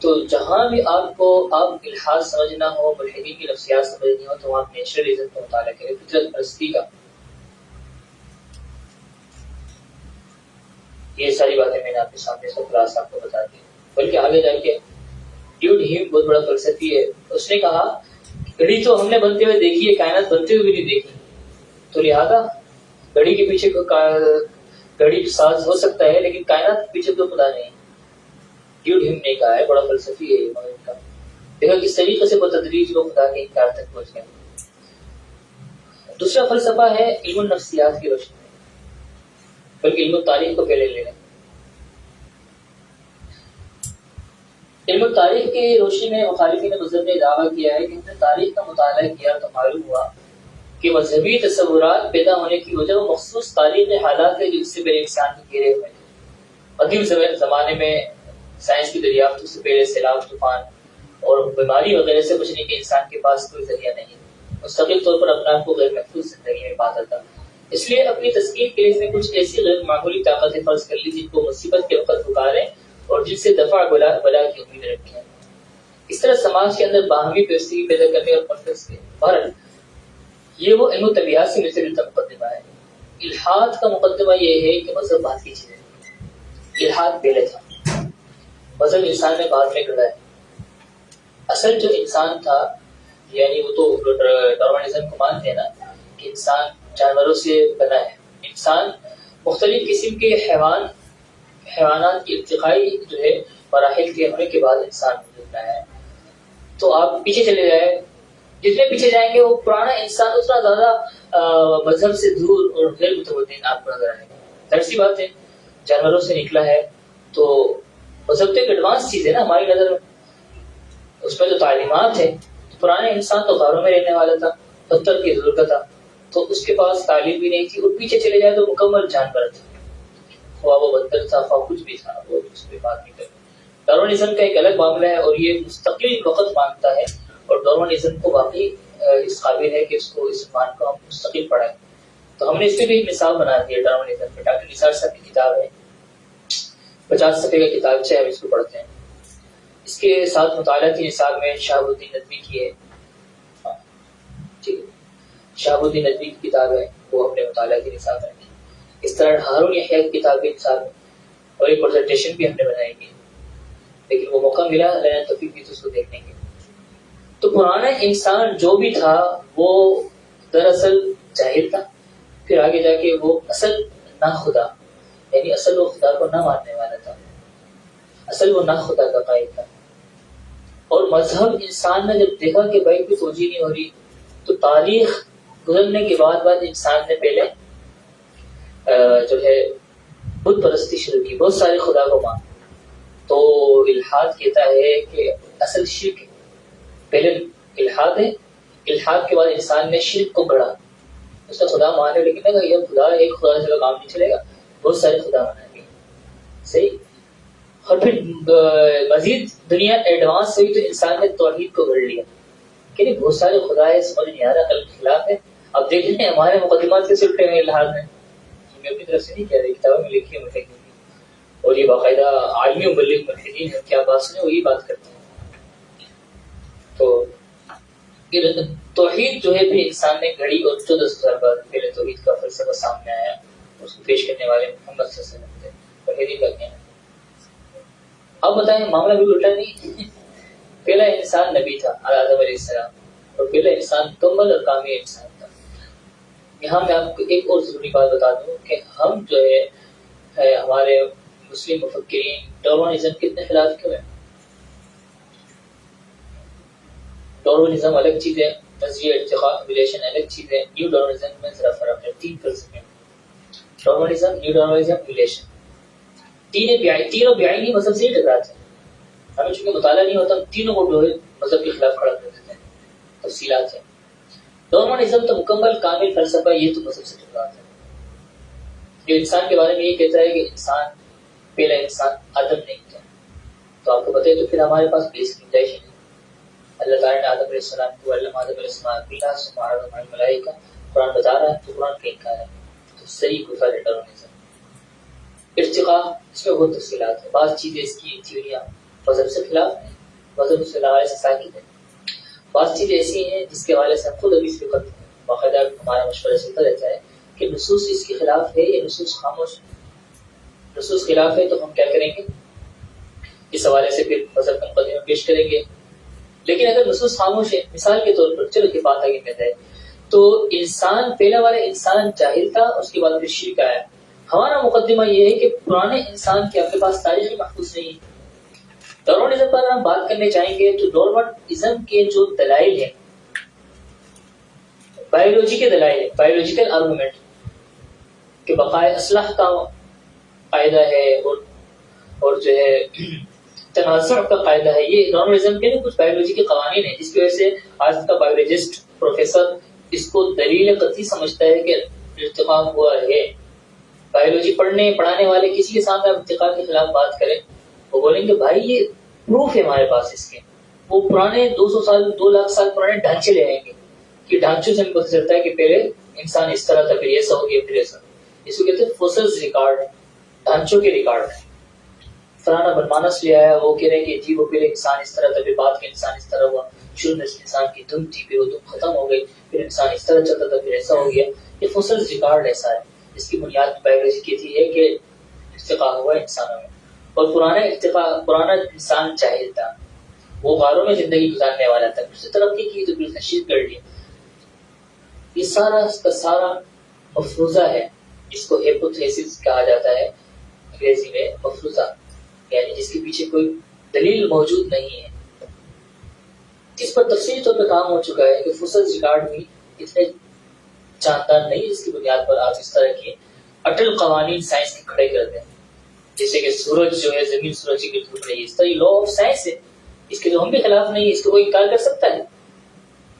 تو جہاں بھی آپ کو الحاد سمجھنا ہو، ملحدین کی نفسیات سمجھنی ہو، تو آپ نیچرلزم کا مطالعہ کریں، فطرت پرستی کا. یہ ساری باتیں میں نے آپ کے سامنے اس کا خلاصہ آپ کو بتا دی. بلکہ آگے جا کے ڈیوڈ ہیم بہت بڑا فلسفی ہے، اس نے کہا گھڑی تو ہم نے بنتے ہوئے دیکھی ہے، کائنات بنتے ہوئے بھی نہیں دیکھی، تو لہذا گھڑی کے پیچھے گھڑی ساز ہو سکتا ہے لیکن کائنات کے پیچھے تو خدا نہیں. ڈیوڈ ہیم نے کہا ہے، بڑا فلسفی ہے یہ کا. دیکھا کس طریقے سے بتدریج لوگ خدا کے انکار تک پہنچ گئے. دوسرا فلسفہ ہے علم النفسیات کی روشنی میں، بلکہ علم التاریخ کو پہلے لے لیں. علم التاریخ کی روشنی میں مخالفین مذہب نے دعویٰ کیا ہے کہ ہم نے تاریخ کا مطالعہ کیا تو معلوم ہوا کہ مذہبی تصورات پیدا ہونے کی وجہ وہ مخصوص تاریخی حالات ہے جس سے پہلے انسان کے گھیرے ہوئے تھے. قدیم زمانے میں سائنس کی دریافتوں سے پہلے سیلاب، طوفان اور بیماری وغیرہ سے بچنے کے انسان کے پاس کوئی ذریعہ نہیں، مستقل طور پر اپنے آپ کو غیر محفوظ زندگی میں پاتا تھا. اس لیے اپنی تسکین کے لیے اس نے کچھ ایسی غیر معمولی طاقتیں فرض کر لی جن کو مصیبت کے وقت پکاریں اور جن سے دفع بلا کی امید رکھیں. اس طرح سماج کے اندر باہمی پیوستگی پیدا کرنے اور منفذ کے بہرحال یہ وہ علم و طبیعت سے ملتا جلتا مقدمہ ہے. الحاد کا مقدمہ یہ ہے کہ مذہب بات کی چیز ہے. الحاد پہلے تھا، مذہب انسان میں بعد میں گڑا ہے. اصل جو انسان تھا، یعنی وہ تو ڈارونزم کو مانتے ہیں نا کہ انسان جانوروں سے بنا ہے. انسان مختلف قسم کے حیوانات کی ارتقائی جو ہے مراحل کے ہونے کے بعد انسان وجود میں ہے. تو آپ پیچھے چلے جائیں، جتنے پیچھے جائیں گے وہ پرانا انسان اتنا زیادہ مذہب سے دور اور غیر متمدن آپ کو نظر آئے گا. ظاہر سی بات ہے، جانوروں سے نکلا ہے تو مذہب تو ایک ایڈوانس چیز ہے نا ہماری نظر میں، اس میں جو تعلیمات ہے. پرانے انسان تو غاروں میں رہنے والا تھا، پتھر کی ضرورت تھا، تو اس کے پاس تعلیم بھی نہیں تھی. اور پیچھے چلے جائے تو مکمل جانور تھا، خواہ وہ بندر تھا خواہ کچھ بھی تھا، وہ اس پہ بات نہیں کرتے. ڈارونزم کا ایک الگ معاملہ ہے اور یہ مستقل وقت مانگتا ہے، اور ڈارونزم کو واقعی اس قابل ہے کہ اس کو اس مان کو ہم مستقل پڑھائیں. تو ہم نے اس کی بھی مثال بنا دی ہے ڈارونزم پہ. ڈاکٹر نثار صاحب کی کتاب ہے، 50 صفحے کا کتاب ہم اس کو پڑھتے ہیں. اس کے ساتھ مطالعہ کی نصاب میں شہاب الدین ندوی کی ہے، ٹھیک ہے، شہاب الدین ندوی کی کتاب ہے، وہ اپنے مطالعہ کی نصاب میں. اس طرح ہارون یحییٰ کی کتاب بھی نصاب میں، اور ایک پریزنٹیشن بھی ہم نے بنائی گی، لیکن وہ موقع ملا لینا توفیق بھی تو اس کو دیکھنے کے. تو پرانا انسان جو بھی تھا وہ دراصل جاہل تھا، پھر آگے جا کے وہ اصل نہ خدا، یعنی اصل وہ خدا کو نہ ماننے والا تھا، اصل وہ نہ خدا کا قائل تھا. اور مذہب انسان نے جب دیکھا کہ بھائی کوئی توجہ نہیں ہو رہی، تو تاریخ گزرنے کے بعد انسان نے پہلے جو ہے بت پرستی شروع کی، بہت سارے خدا کو مان. تو الحاد کہتا ہے کہ اصل شرک پہلے الحاد ہے، الحاد کے بعد انسان نے شرک کو گڑھا. اس کا خدا مانے، لیکن نہیں یہ خدا ایک خدا سے کام نہیں چلے گا، بہت سارے خدا مانیں گے. صحیح. اور پھر مزید دنیا ایڈوانس ہوئی تو انسان نے توحید کو گڑھ لیا کہ نہیں بہت سارے خدا ہے، سمجھ نہیں آ رہا، کل خلاف ہے. اب دیکھ لیں ہمارے مقدمات کے سلٹے ہیں الحاد میں، میں اپنی طرف سے نہیں کہہ رہی، کتابوں میں لکھی ہے ملحدین، اور یہ باقاعدہ عالمی مبلغ ملحدین ہیں، کیا بات سنیں وہ یہی بات کرتے ہیں. تو توحید جو ہے پھر انسان نے گھڑی اور 1400 بعد پہلے توحید کا فلسفہ سامنے آیا. اس کو پیش کرنے والے محمد صلی اللہ علیہ وسلم تھے. توحیدی لگے ہیں. اب بتائیں معاملہ بھی الٹا نہیں. پہلا انسان نبی تھا آدم علیہ السلام, اور پہلا انسان مکمل اور کامل انسان تھا. یہاں میں آپ کو ایک اور ضروری بات بتا دوں کہ ہم جو ہے ہمارے مسلم مفکرین ڈارونزم کتنے خلاف کیوں ہیں. ڈارونزم الگ چیز ہے, نظریہ ارتقاء ایولیوشن الگ چیز ہے. نیو ڈارونزم میں ذرا فرق ہے. 3 فلسفے ہیں, ڈارونزم, نیو ڈارونزم, ایولیوشن. تینوں بیائی مذہب سے ہی ٹکراتے ہیں. ہمیں چونکہ مطالعہ نہیں ہوتا, ہم تینوں کو جو ہے مذہب کے خلاف کھڑا کر دیتے ہیں. تفصیلات ہیں. ڈارونزم تو مکمل کامل فلسفہ, یہ تو مذہب سے ٹکراتا ہے. جو انسان کے بارے میں یہ کہتا ہے کہ انسان پہلا انسان آدم نہیں تھا, تو آپ کو بتائیں تو پھر ہمارے پاس بیس کی گنجائش نہیں. اللہ تعالیٰ نے آدم علیہ السلام کو علم آدم علیہ السلام بلا سمارا ہماری ملائکہ قرآن بتا رہا ہے, تو قرآن کا انکار ہے. تو صحیح کفر ہے ڈارونزم. ارتقاء اس میں بہت تفصیلات ہیں. بعض چیزیں اس کی تھیوریاں مذہب سے خلاف ہیں, مذہب اس حوالے سے ساکت ہے. بعض چیزیں ایسی ہیں جس کے حوالے سے ہم خود ابھی اس وقت باقاعدہ ہمارا مشورہ چلتا رہتا ہے کہ نصوص اس کے خلاف ہے یا نصوص خاموش ہے. نصوص خلاف ہے تو ہم کیا کریں گے, اس حوالے سے پھر مذہب کا مقدمہ پیش کریں گے. لیکن اگر نصوص خاموش ہے, مثال کے طور پر چلو کہ بات آگے میں ہے, تو انسان پہلا والا انسان جاہل تھا, اس کے بعد پھر شرک آیا. ہمارا مقدمہ یہ ہے کہ پرانے انسان کے اپنے پاس تاریخی محفوظ نہیں ہے. ڈارونزم پر ہم بات کرنے چاہیں گے تو ڈارونزم کے جو دلائل ہیں, بایولوجی کے دلائل ہیں, بایولوجیکل آرگومنٹ کہ بقائے اسلحہ کا قاعدہ ہے اور جو ہے تنازع کا قاعدہ ہے, یہ ڈارونزم کے کچھ بایولوجی کے قوانین ہیں, جس کی وجہ سے آج کا بایولوجسٹ پروفیسر اس کو دلیل قطعی سمجھتا ہے کہ ارتقاء ہوا ہے. بایولوجی پڑھانے والے کسی کے سامنے ارتقاء کے خلاف بات کریں, وہ بولیں گے بھائی یہ پروف ہے ہمارے پاس اس کے. وہ پرانے 200 سال 2 لاکھ سال پرانے ڈھانچے لے آئیں گے کہ ڈھانچوں سے ہمیں پتہ چلتا ہے کہ پہلے انسان اس طرح تھا, پھر ایسا ہو گیا, پھر ایسا. اس کو کہتے ہیں فوسلز ریکارڈ, ڈھانچوں کے ریکارڈ. فلانا بنمانس لے آیا, وہ کہہ رہے ہیں کہ جی وہ پہلے انسان اس طرح تھا, پھر بعد کے انسان اس طرح ہوا. شروع میں انسان کی دم تھی, پھر وہ دم ختم ہو گئی, پھر انسان اس طرح چلتا تھا, پھر ایسا ہو گیا. یہ فوسلز ریکارڈ ایسا ہے. اس کی بنیاد بایولوجی کہتی ہے کہ ارتقاء ہوا انسانوں میں. اور پرانا انسان جاہل تھا, وہ غاروں میں زندگی گزارنے والا تھا, پھر سے ترقی کی تو پھر اس نے شرک کر لیا. یہ سارا کا سارا مفروضہ ہے. اس کو ہیپوتھیسس کہا جاتا ہے انگریزی میں, مفروضہ, یعنی جس کے پیچھے کوئی دلیل موجود نہیں ہے. اس پر تفصیلی طور پہ کام ہو چکا ہے کہ فوسلز ریکارڈ بھی اتنے جاندار نہیں جس کی بنیاد پر آپ اس طرح کے اٹل قوانین سائنس کے کھڑے کرتے ہیں. جیسے کہ سورج جو ہے زمین سورج کی گرد گھوم رہی ہے, اس طرح یہ لا آف سائنس ہے, اس کے جو ہم بھی خلاف نہیں ہے. اس کو کوئی انکار کر سکتا ہے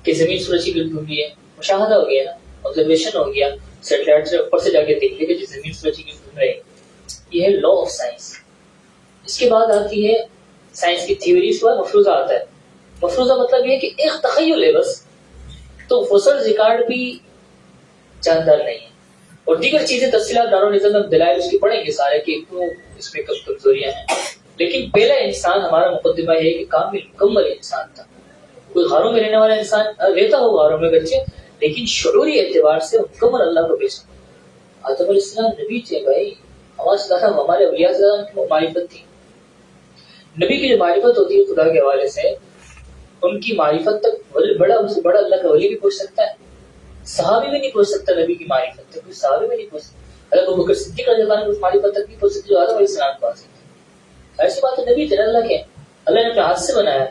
کہ زمین سورج کی گرد گھوم رہی ہے؟ مشاہدہ ہو گیا نا, آبزرویشن ہو گیا, سیٹلائٹ سے اوپر سے جا کے دیکھ لے کہ زمین سورج کی گرد گھوم رہی ہے. یہ ہے لا آف سائنس. اس کے بعد آتی ہے سائنس کی تھیوری, اس کے بعد مفروضہ آتا ہے. مفروضہ مطلب یہ کہ ایک تخیل ہے بس. تو فوسل ریکارڈ بھی جاندار نہیں ہے. اور دیگر چیزیں تفصیلات ڈارونزم میں دلائل اس کی پڑھیں گے سارے کہ کیوں اس میں کمزوریاں ہیں. لیکن پہلا انسان ہمارا مقدمہ یہ ہے کہ کامل مکمل انسان تھا. کوئی غاروں میں رہنے والا انسان رہتا ہو غاروں میں گرچہ, لیکن شعوری اعتبار سے مکمل اللہ کو پیش. آدم علیہ السلام نبی تھے بھائی, ہمارے اولیاء سے زیادہ معرفت تھی. نبی کی جو معرفت ہوتی ہے خدا کے حوالے سے, ان کی معرفت تک بڑا ان سے بڑا اللہ کا ولی بھی پہنچ سکتا ہے. صحابی بھی نہیں پہنچ سکتا نبی کی معرفت تک, کوئی صحابی بھی نہیں پہنچ سکتا. اگر ابو بکر صدیق رضی اللہ عنہ اس معرفت تک نہیں پہنچ سکتے جو آدم علیہ السلام کے پاس ہے. ایسی بات ہے, نبی تیرا اللہ کے, اللہ نے اپنے ہاتھ سے بنایا.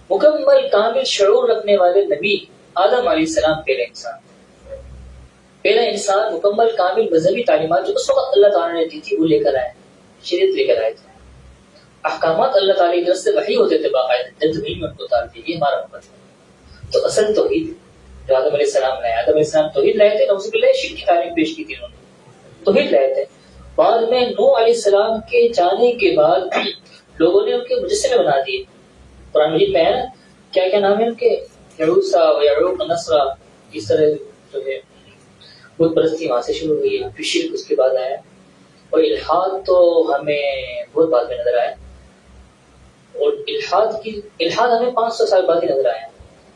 مکمل کامل شعور رکھنے والے نبی آدم علیہ السلام پہلا انسان مکمل کامل مذہبی تعلیمات جو اس وقت اللہ تعالیٰ نے دی تھی وہ لے کر آئے, شریعت لے کر آئے تھے. احکامات اللہ تعالیٰ کی طرف سے وحی ہوتے تھے باقاعدہ, زمین میں ان کو اتارتے. یہ ہمارا مقصد. تو اصل توحید جو آدم علیہ السلام لائے, آدم علیہ السلام توحید لائے تھے, نعوذ باللہ شرک کی تعلیم پیش کی تھی انہوں نے, توحید لائے تھے. بعد میں نوح علیہ السلام کے جانے کے بعد لوگوں نے ان کے مجسمے بنا دیے. قرآن مجید میں ہے نا, کیا کیا نام ہے ان کے, یعوسا و یعوق نصرا, اس طرح جو ہے بت پرستی وہاں سے شروع ہوئی ہے. پھر شرک اس کے بعد آیا, اور الحاد تو ہمیں بہت بعد میں نظر آیا. اور الحاد ہمیں 500 سال بعد ہی نظر آیا.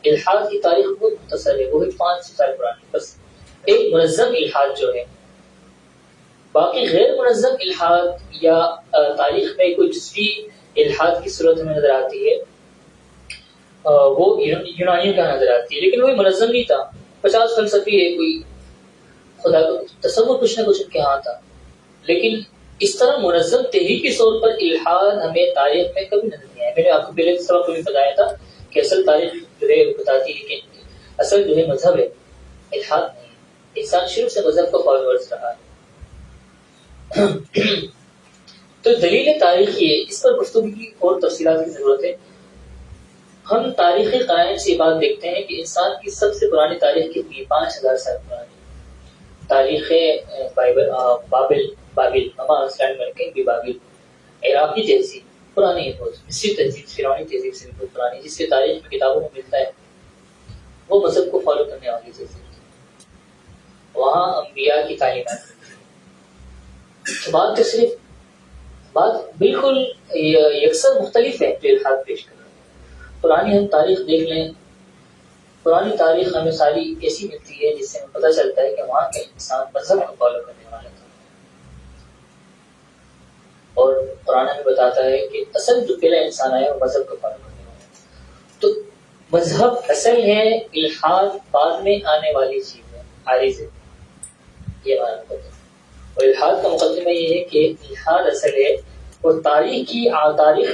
الحاد کی تاریخ بہت مختصر ہے، وہ 5 سال پرانی، بس ایک منظم الحاد جو ہے. باقی غیر منظم الحاد یا تاریخ میں کوئی جزوی الحاد کی صورت میں نظر آتی ہے، وہ یونانیوں کا نظر آتی ہے، لیکن وہی منظم نہیں تھا. 50 فلسفی ہے، کوئی خدا کا تصور کچھ نہ کچھ ان کے ہاں تھا، لیکن اس طرح منظم تحریکی طور پر الحاد ہمیں تاریخ میں کبھی نظر نہیں آیا. میں نے آپ کو پہلے سبق میں بتایا تھا کہ اصل تاریخ جو ہے بتاتی ہے کہ اصل جو ہے مذہب ہے، الحاد نہیں ہے. انسان شروع سے مذہب کا فالوورز رہا ہے. تو دلیل تاریخی ہے، اس پر گفتگو کی اور تفصیلات کی ضرورت ہے. ہم تاریخی قرائن سے بات دیکھتے ہیں کہ انسان کی سب سے پرانی تاریخ کتنی ہے؟ 5000 سال پرانی تاریخ بابل ہمارا اسلام میں رکھیں گے. بابل عراقی تہذیب پرانی ہے بہت، مصری تہذیب فرعونی تہذیب سے بہت پرانی، جس کے تاریخ میں کتابوں میں ملتا ہے. وہ مذہب کو فالو کرنے والی تہذیب، وہاں انبیاء کی تعلیمات. بات تو صرف بات بالکل یکسر مختلف ہے جو الحاد پیش کر رہا ہے. پرانی ہم تاریخ دیکھ لیں، پرانی تاریخ ہمیں ساری ایسی ملتی ہے جس سے ہمیں پتہ چلتا ہے کہ وہاں کا انسان مذہب کو فالو کرنے والا تھا. اور قرآن ہمیں بتاتا ہے کہ اصل جو پہلا انسان آیا وہ مذہب کو فالو کرنے والا ہے. تو مذہب اصل ہے، الحاد بعد میں آنے والی چیز ہے، عارض ہے. یہ ہمارا پتہ ہے. اور الحاد کا مقدمہ یہ ہے کہ الحاد اصل ہے اور تاریخی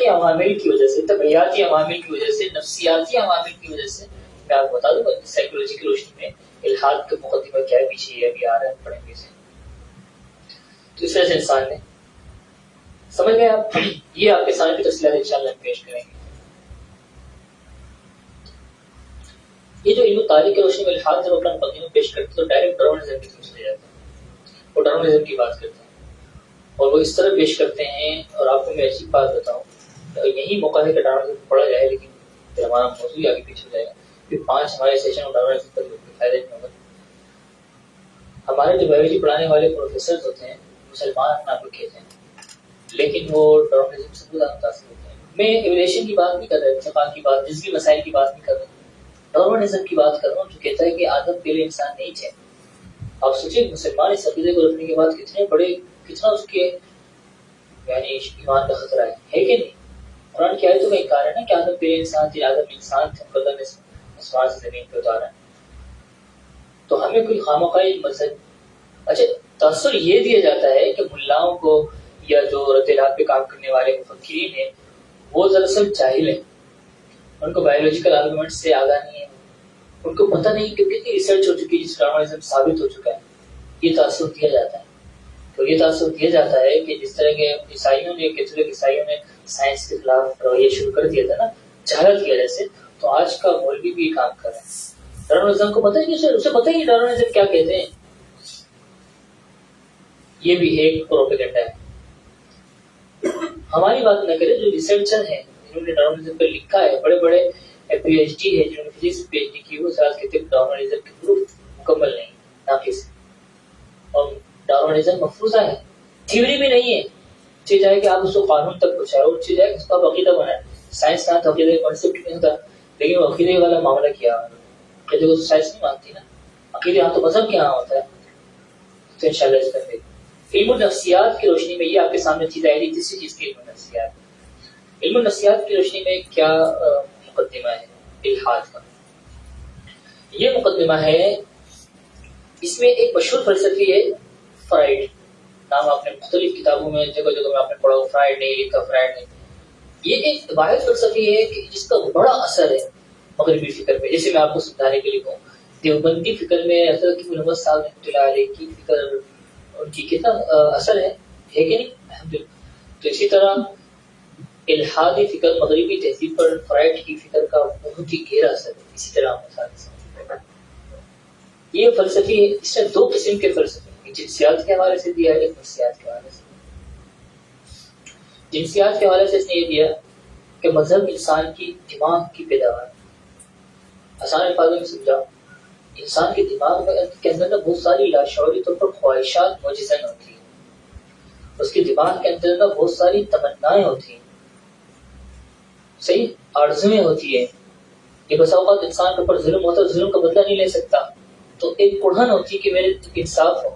عوامل کی وجہ سے، طبعیاتی عوامل کی وجہ سے، نفسیاتی عوامل کی وجہ سے. میں آپ کو بتا دوں سائیکولوجی کی روشنی میں الحاد کا مقدمہ کیا ہے، پیچھے یہ ابھی آ رہا ہے، پڑھیں گے اسے. تو اس طرح سے انسان نے سمجھ گئے آپ. یہ آپ کے سامنے کی تفصیلات انشاءاللہ پیش کریں گے. یہ جو علم تاریخ کی روشنی میں الحاد جب اپنا مقدمہ پیش کرتے تو ڈائریکٹ ڈارونزم کی طرف چلے جاتے ہیں، وہ ڈارونزم کی بات کرتے ہیں اور وہ اس طرح پیش کرتے ہیں. اور آپ کو میں ایسی بات بتاؤں، یہی موقع ہے کہ ڈارونزم پڑھا جائے، لیکن پھر ہمارا موضوع آگے پیچھے ہو جائے گا. پھر 5 ہمارے سیشن ڈارونزم پر فائدہ نہیں ہوگا. ہمارے جو بایولوجی پڑھانے والے پروفیسر ہوتے ہیں مسلمان اپنا آپ کو کہتے ہیں، لیکن وہ ڈارونزم سے بہت متاثر ہوتے ہیں. میں ایولیشن کی بات نہیں کر رہا، ارتقاء کی بات، جزوی مسائل کی بات نہیں کر رہا، ڈارونزم کی بات کر رہا ہوں جو کہتا ہے کہ آدم پہلے انسان نہیں تھے. آپ سوچیں مسلمان اس عقیدے کو رکھنے کے بعد کتنا اس کے یعنی ایمان کا خطرہ ہے کہ نہیں. قرآن کی آیتوں کا انکار ہے نا کہ آدم پہلے انسان تھے، آدم انسان تھے، قدم آسمان سے زمین پہ اتارا. تو ہمیں کوئی خامخواہ مذہب، اچھا تاثر یہ دیا جاتا ہے کہ ملاؤں کو یا جو رد الحاد پہ کام کرنے والے مفکرین ہیں وہ دراصل جاہل ہیں، ان کو بایولوجیکل آرگومنٹ سے آگاہ نہیں ہے، ان کو پتہ نہیں کہ کتنی ریسرچ ہو چکی ہے جس ڈارونزم ثابت ہو چکا ہے. یہ تاثر دیا جاتا ہے. تو یہ تاثر دیا جاتا ہے کہ جس طرح کے کیتھولک عیسائیوں نے سائنس کے خلاف رویہ شروع کر دیا تھا نا جہالت کی وجہ سے، تو آج کا مولوی بھی کام کر رہا ہے. ڈارونزم کو پتہ ہی نہیں، اسے پتہ ہی نہیں ڈارونزم کیا کہتے ہیں. یہ بھی ایک پروپیگنڈا ہے. ہماری بات نہ کرے، جو ریسرچر ہیں جنہوں نے ڈارونزم پر لکھا ہے، بڑے بڑے پی ایچ ڈی ہے جنہوں نے فزکس پی ایچ ڈی کی، وہ ساتھ کہتے ہیں ڈارونزم کی پروف مکمل نہیں، ناقص ہے. اور ڈارونزم مفروضہ ہے، تھیوری بھی نہیں ہے. چیز ہے کہ آپ اس کو قانون تک پہنچائے، اور چیز ہے کہ اس کا عقیدہ بنائے. سائنس کا تو عقیدہ کانسیپٹ نہیں ہوتا، لیکن وہ عقیدے والا معاملہ کیا عقیدے کو تو سائنس نہیں مانتی نا، عقیدے یہاں تو مذہب کے یہاں ہوتا ہے. تو انشاءاللہ اس پر علم النفسیات کی روشنی میں یہ آپ کے سامنے چیز آئی تھی. تیسری چیز کی علم النفسیات. علم النفسیات کی روشنی میں کیا مقدمہ ہے الحاد کا؟ یہ مقدمہ ہے، اس میں ایک مشہور فلسفی ہے فرائڈ، نام آپ نے مختلف کتابوں میں جگہ میں آپ نے پڑھا، فرائڈ نہیں لکھا، فرائڈ نہیں. یہ ایک واحد فلسفی ہے کہ جس کا بڑا اثر ہے مغربی فکر پہ. جیسے میں آپ کو سمجھانے کے لیے کہوں، دیوبندی فکر میں حضرت محمد صاحب رحمۃ اللہ علیہ کی فکر، ان کی کتنا اثر ہے کہ نہیں؟ الحمدللہ. تو اسی طرح الحادی فکر مغربی تہذیب پر فرائڈ کی فکر کا بہت ہی گہرا اثر ہے. اسی طرح یہ فلسفی، اس نے 2 قسم کے فلسفے، جنسیات کے حوالے سے دیا ہے، ایک نفسیات کے حوالے سے. جنسیات کے حوالے سے اس نے یہ دیا کہ مذہب انسان کی دماغ کی پیداوار. آسان الفاظوں میں سمجھا، انسان کے دماغ کے اندر نا بہت ساری لاشعوری طور پر خواہشات موجزن ہوتی ہیں. اس کے دماغ کے اندر نا بہت ساری تمنائیں ہوتی ہیں، صحیح آرزویں ہوتی ہیں. یہ بسا اوقات انسان کے اوپر ظلم ہوتا ہے، ظلم کا بدلہ نہیں لے سکتا، تو ایک کڑھن ہوتی ہے کہ میرے انصاف ہو.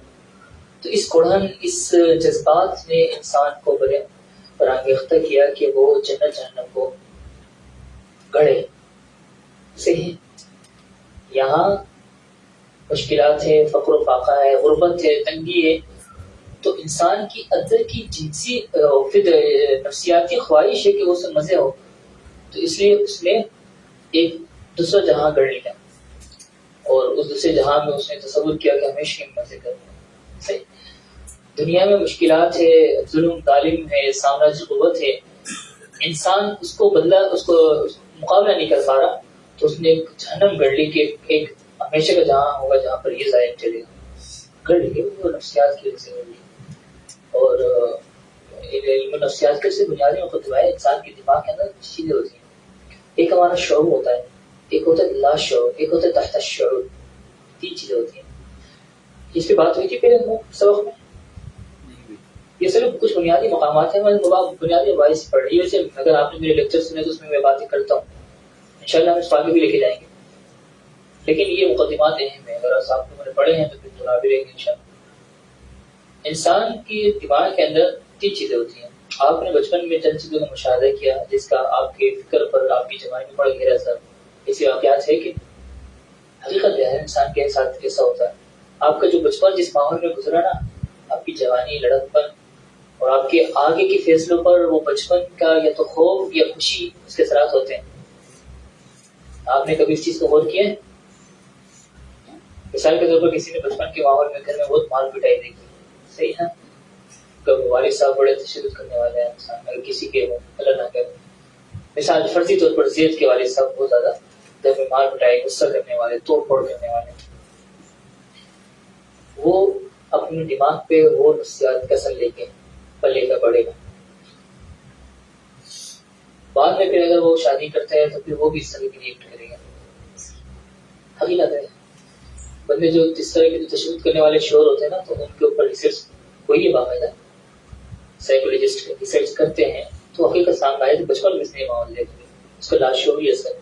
تو اس کڑھن، اس جذبات نے انسان کو بڑے برانگیختہ کیا کہ وہ جنت جہنم کو گڑھے. صحیح، یہاں مشکلات ہے، فقر و فاقہ ہے، غربت ہے، تنگی ہے، تو انسان کی اندر کی جنسی نفسیاتی خواہش ہے کہ وہ اسے مزے ہو، تو اس لیے اس نے ایک دوسرا جہاں گڑھ لیا، اور اس دوسرے جہاں میں اس نے تصور کیا کہ ہمیشہ مزے کرنا. صحیح، دنیا میں مشکلات ہے، ظلم ظالم ہے، سامراجی قوت ہے، انسان اس کو بدلا، اس کو مقابلہ نہیں کر پا رہا، تو اس نے ایک جہنم گڑھ لی کہ ایک ہمیشہ کا جہاں ہوگا جہاں پر یہ ظاہر چلے گا. گڑھ لی وہ نفسیات کی وجہ سے گڑھ لی. اور علم نفسیات کا سے بنیادی مقدمہ ہے، انسان کے دماغ کے اندر چیزیں ہوتی ہیں. ایک ہمارا شعور ہوتا ہے، ایک ہوتا ہے لا شعور، ایک ہوتا ہے تحت الشعور. 3 چیزیں ہوتی ہیں. اس پہ بات ہوئی تھی پہلے سبق میں. یہ صرف کچھ بنیادی مقامات ہیں، میں بنیادی باعث پڑھ رہی ہے. اگر آپ نے میرے لیکچر سنے تو اس میں باتیں کرتا ہوں، انشاءاللہ ہم اس بات بھی لے کے جائیں گے، لیکن یہ مقدمات اہم ہیں. اگر آپ نے میں نے پڑھے ہیں تو پھر دہرا بھی رہیں گے انشاءاللہ. انسان کے دماغ کے اندر 3 چیزیں ہوتی ہیں. آپ نے بچپن میں چند چیزوں کا مشاہدہ کیا جس کا آپ کے فکر پر، آپ کی جوانی میں بڑا گہرا اثر. ایسی واقعات ہے کہ حقیقت ہے انسان کے ساتھ ایسا ہوتا ہے. آپ کا جو بچپن جس ماحول میں گزرا نا، آپ کی جوانی، لڑکپن اور آپ کے آگے کے فیصلوں پر وہ بچپن کا یا تو خوف یا خوشی اس کے اثرات ہوتے ہیں. آپ نے کبھی اس چیز کو غور کیا ہے؟ مثال کے طور پر کسی نے بچپن کے ماحول میں گھر میں بہت مار پٹائی دیکھی، صحیح ہے، کبھی والد صاحب بڑے تشدد کرنے والے ہیں انسان، اگر کسی کے اللہ نہ کرے، مثال فرضی طور پر زید کے والد صاحب بہت زیادہ گھر میں مار پٹائی، غصہ کرنے والے، توڑ پھوڑ کرنے والے، وہ اپنے دماغ پہ وہ نفسیات کا اثر لے کے پلے کا پڑے گا. بعد میں پھر اگر وہ شادی کرتا ہے تو پھر وہ بھی اس طرح کی ریئیکٹ کرے گا. حقیقت ہے بندے جو اس طرح کے تشدد کرنے والے شور ہوتے ہیں نا، تو ان کے اوپر ریسرچ کوئی ہے باقاعدہ سائیکولوجسٹ ریسرچ کرتے ہیں، تو حقیقت سامنے آئے تو بچپن میں اس نے ماحول دیکھتے اس کا لاشعوری اثر.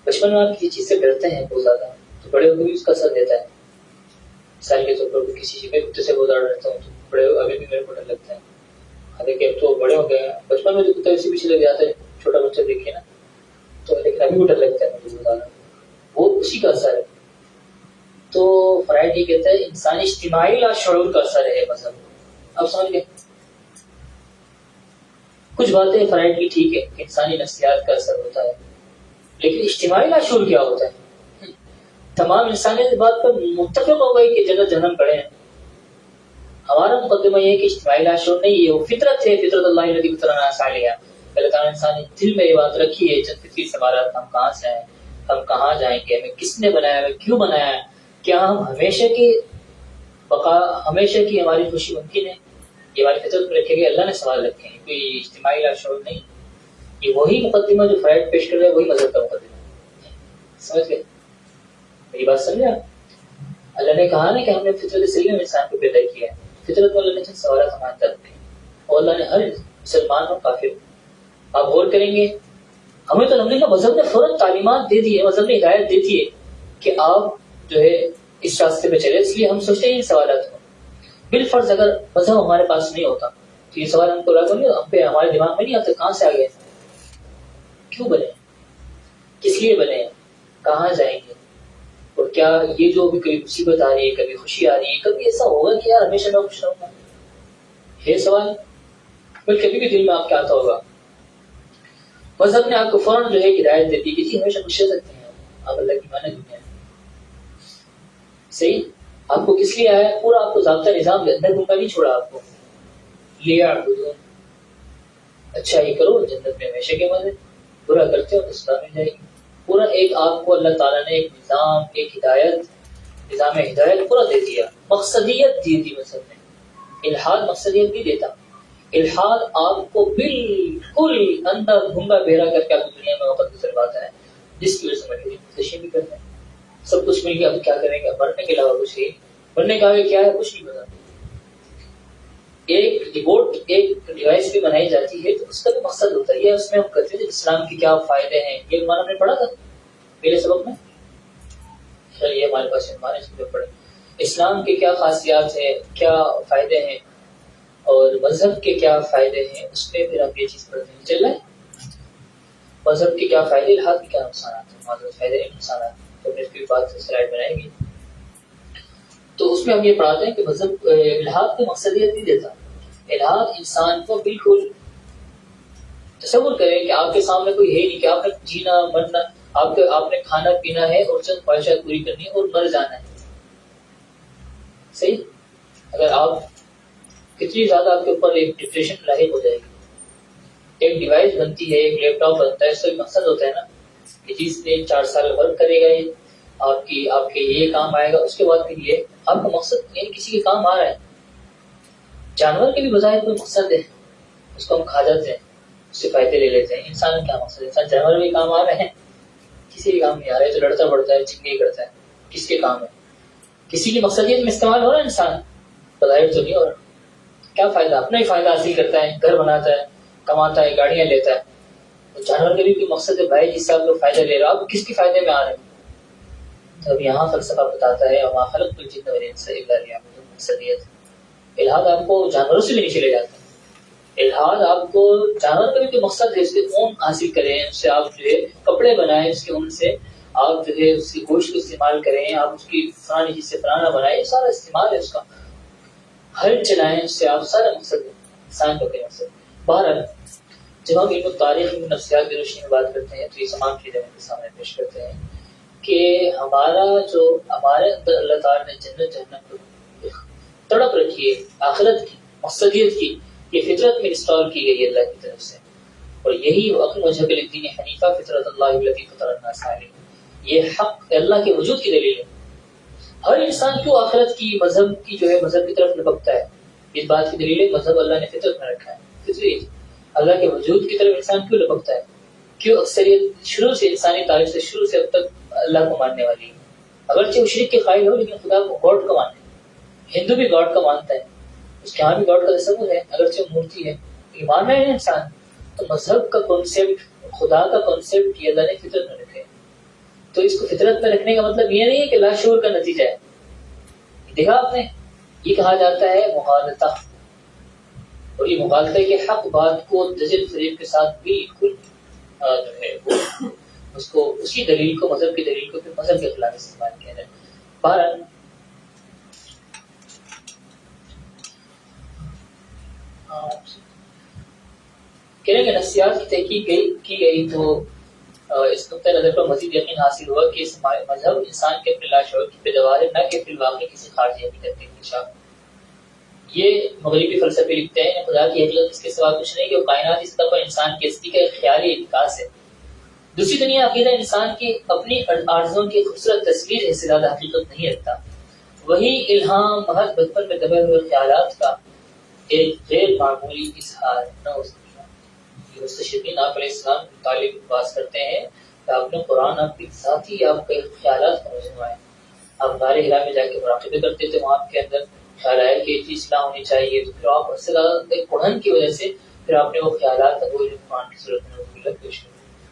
بچپن میں آپ کسی چیز سے ڈرتے ہیں بہت زیادہ، تو بڑے ہوئے بھی اس کا اثر دیتا ہے. مثال کے طور پر کسی چیز میں کتے سے بہت زیادہ ڈرتا ہوں تو بڑے ابھی بھی میرے کو ڈر لگتا ہے. حالانکہ اب تو بڑے ہو گئے ہیں، بچپن میں جو کتا اسی پیچھے لگ جاتا ہے، چھوٹا بچہ دیکھیے نا، تو لیکن ابھی بھی ڈر لگتا ہے مجھے بہت زیادہ، وہ اسی کا اثر ہے. تو فرائڈ یہ کہتا ہے انسانی اجتماعی لاشعور کا اثر ہے مذہب. اب سمجھ گئے کچھ باتیں فرائڈ کی ٹھیک ہے کہ انسانی نفسیات کا اثر ہوتا ہے، لیکن اجتماعی لاشعور کیا ہوتا ہے؟ تمام انسانیت اس بات پر متفق ہو گئی کہ جنت جہنم پڑے ہیں. ہمارا مقدمہ یہ ہے کہ اجتماعی لاشعور نہیں ہے، وہ فطرت ہے، فطرت اللہ الذی فطر الناس علیہا. اللہ تعالیٰ نے انسان دل میں یہ بات رکھی ہے، چند فطری سوالات، ہم کہاں سے آئے، ہم کہاں جائیں گے، ہمیں کس نے بنایا، ہمیں کیوں بنایا ہے، کیا ہم ہمیشہ کی بقا، ہمیشہ کی ہماری خوشی ممکن ہے، یہ ہماری فطرت میں رکھے گئے. اللہ نے سوال رکھے ہیں، کوئی اجتماعی لاشعور نہیں. یہ وہی مقدمہ جو فرائڈ پیش کر رہا ہے، وہی مذہب کا مقدمہ ہے. سمجھ گئے میری بات؟ سمجھا؟ اللہ نے کہا نا کہ ہم نے فطرت سلیم انسان کو پیدا کیا ہے. فطرت میں اللہ نے چند سوالات ہمارے طرف ہیں، اور اللہ نے ہر مسلمان اور کافر، آپ غور کریں گے، ہمیں تو الحمدللہ مذہب نے فوراً تعلیمات دے دی ہے، مذہب نے ہدایت دی ہے کہ آپ جو ہے اس راستے پہ چلے. اس لیے ہم سوچتے ہیں ان سوالات کو. بالفرض اگر مذہب ہمارے پاس نہیں ہوتا تو یہ سوال ہم کو لاگو نہیں، ہم پہ ہمارے دماغ میں نہیں آتا کہاں سے آ گئے، کیوں بنے، کس لیے بنے، کہاں جائیں گے، اور کیا یہ جو بھی کبھی مصیبت آ رہی ہے، کبھی خوشی آ رہی ہے، کبھی ایسا ہوگا کہ یار ہمیشہ میں خوش رہوں گا، یہ سوال بل کبھی بھی دل میں آپ کے آتا ہوگا. مذہب نے آپ کو فوراً جو ہے ہدایت دیتی ہے کہ جی ہمیشہ خوش رہ سکتے ہیں آپ اللہ کی مانے دنیا میں. صحیح، آپ کو کس لیے آیا، پورا آپ کو ضابطہ نظام اندر گھومنا نہیں چھوڑا، آپ کو لیا اچھا ہی کرو جنت میں ہمیشہ کے مزے، برا کرتے ہو تو سزا مل جائے گی. پورا ایک آپ کو اللہ تعالیٰ نے ایک نظام، ایک ہدایت، نظام ہدایت پورا دے دیا. مقصدیت دی تھی مذہب نے، الحاد مقصدیت نہیں دیتا. الحاد آپ کو بالکل اندر گھنگا بہرا کر کے آپ کو دنیا میں وقت گزرواتا ہے، جس کی وجہ سے مجھے خودکشی بھی کرتے ہیں. سب کچھ مل گیا، اب کیا کریں گے، مرنے کے علاوہ کچھ نہیں، مرنے کا آگے کیا ہے کچھ نہیں پتا. ایک ریبوٹ، ایک ڈیوائس بھی بنائی جاتی ہے تو اس کا بھی مقصد ہوتا ہے، یہ اس میں ہم کہتے ہیں اسلام کے کیا فائدے ہیں، یہ ہمارا نے پڑھا تھا. پہلے سبق میں خیر یہ ہمارے پاس عنوان ہے، اس پہ پڑھیں اسلام کے کیا خاصیات ہیں، کیا فائدے ہیں، اور مذہب کے کیا فائدے ہیں، اس پہ پھر آپ یہ چیز پڑھتے ہیں. چل رہا ہے مذہب کے کیا فائدے، الحاد کے کیا نقصانات ہیں، معذرت فائدے نہیں نقصانات، تو اپنے اس کی بات سلائڈ بنائیں گے. تو اس میں ہم یہ پڑھاتے ہیں کہ مذہب الحاد کو مقصدیت نہیں دیتا. الحاد انسان کو بالکل تصور کریں کہ آپ کے سامنے کوئی ہے نہیں کہ آپ نے جینا مرنا، آپ نے کھانا پینا ہے اور چند خواہشات پوری کرنی ہے اور مر جانا ہے. صحیح؟ اگر آپ کتنی زیادہ آپ کے اوپر ایک ڈپریشن لاحق ہو جائے گی. ایک ڈیوائس بنتی ہے، ایک لیپ ٹاپ بنتا ہے، اس کا ایک مقصد ہوتا ہے نا کہ جس نے 4 سال ورک کرے گا یہ آپ کے یہ کام آئے گا، اس کے بعد پھر یہ آپ کا مقصد یعنی کسی کے کام آ رہا ہے. جانور کے بھی بظاہر کوئی مقصد ہے، اس کو ہم کھا جاتے ہیں، اس سے فائدے لے لیتے ہیں. انسان کا کیا مقصد ہے؟ انسان جانور بھی کام آ رہے ہیں، کسی کے کام نہیں آ رہے. جو لڑتا پڑتا ہے چنگی کرتا ہے، کس کے کام ہے؟ کسی کی مقصدیت میں استعمال ہو رہا ہے انسان، بظاہر تو نہیں ہو رہا. کیا فائدہ؟ اپنا ہی فائدہ حاصل کرتا ہے، گھر بناتا ہے، کماتا ہے، گاڑیاں لیتا ہے. تو جانور کے بھی کوئی مقصد ہے بھائی جس سے آپ لوگ فائدہ لے رہے ہو، آپ کس کے فائدے میں آ رہے ہیں؟ تو اب یہاں فلسفہ بتاتا ہے وما خلقت الجن والانس الا لیعبدون. مقصدیت الہاد آپ کو جانوروں سے بھی نہیں چلے جاتا. الہاد آپ کو جانور کا بھی کوئی مقصد ہے، اس کے اون حاصل کریں، اس سے آپ جو ہے کپڑے بنائیں، اس کے اون سے آپ جو ہے اس کی گوشت کو استعمال کریں، آپ اس کی فلانی چیز سے فلانا بنائیں، یہ سارا استعمال ہے اس کا. ہل چلائیں، اس سے آپ سارا مقصد ہے. انسان کا کوئی مقصد. بہرحال جب ہم علم تاریخ علم نفسیات کی روشنی میں بات کرتے ہیں تو یہ تمام چیزیں ہم کے سامنے پیش کرتے ہیں کہ ہمارے اندر اللہ تعالیٰ نے جنت جہنم کو تڑپ رکھی ہے، آخرت کی مقصدیت کی یہ فطرت میں انسٹال کی گئی ہے اللہ کی طرف سے. اور یہی وقت مذہب الدین حنیفہ فطرت اللہ التی فطر الناس علیہ، یہ حق اللہ کے وجود کی دلیل ہے. ہر انسان کیوں آخرت کی مذہب کی جو ہے مذہب کی طرف لپکتا ہے، اس بات کی دلیل ہے مذہب اللہ نے فطرت میں رکھا ہے. فطری اللہ کے وجود کی طرف انسان کیوں لپکتا ہے؟ کیوں اکثریت شروع سے انسانی تاریخ سے شروع سے اب تک اللہ کو ماننے والی ہے. اگرچہ وہ شرک کے قائل ہو لیکن خدا کو گاڈ کا مانتے ہیں. ہندو بھی گاڈ کا مانتا ہے، اس کے ہاں بھی گاڈ کا تصور ہے، اگرچہ مورتی ہے ایمان ہے انسان. تو مذہب کا کانسیپٹ، خدا کا کانسیپٹ یہ اللہ نے فطرت میں رکھے. تو اس کو فطرت میں رکھنے کا مطلب یہ نہیں ہے کہ لاشعور کا نتیجہ ہے. دیکھا آپ نے، یہ کہا جاتا ہے مغالطہ. اور یہ مغالطہ ہے کہ حق بات کو دجل فریب کے ساتھ بالکل جو ہے وہ اس کو اسی دلیل کو مذہب کی دلیل کو پھر مذہب کے خلاف استعمال کیا جائے. بہرحال کہنے کہ نفسیات کی تحقیق کی گئی تو اس نقطۂ نظر پر مزید یقین حاصل ہوا کہ اس مذہب انسان کے اپنے لاشعور کی پیداوار ہے، نہ کہ فی الواقع کسی خارجی حقیقت کے انکشاف. یہ مغربی فلسفے لکھتے ہیں خدا کی حقیقت اس کے سوا کچھ نہیں کہ وہ کائناتی سطح پر انسان کی ہستی کا ایک خیالی انعکاس ہے. دوسری دنیا عقیدہ انسان کی اپنی آرزوؤں کی خوبصورت تصویر ہے، سے زیادہ حقیقت نہیں رکھتا. وہی الہام محض بچپن میں دبے ہوئے خیالات کا ایک غیر معمولی اظہار نہ ہو سکتا. مستشرقین آپ علیہ السلام طالب باز کرتے ہیں کہ آپ نے قرآن آپ کی ذاتی آپ کے خیالات کا مجموعہ ہے. آپ غار ہرا میں جا کے مراقبے کرتے تھے، وہاں کے اندر خیال آیا کہ یہ چیز اصلاح ہونی چاہیے، تو پھر آپ اس سے زیادہ پڑھن کی وجہ سے پھر آپ نے وہ خیالات وہ قرآن کی صورت میں پیش کر.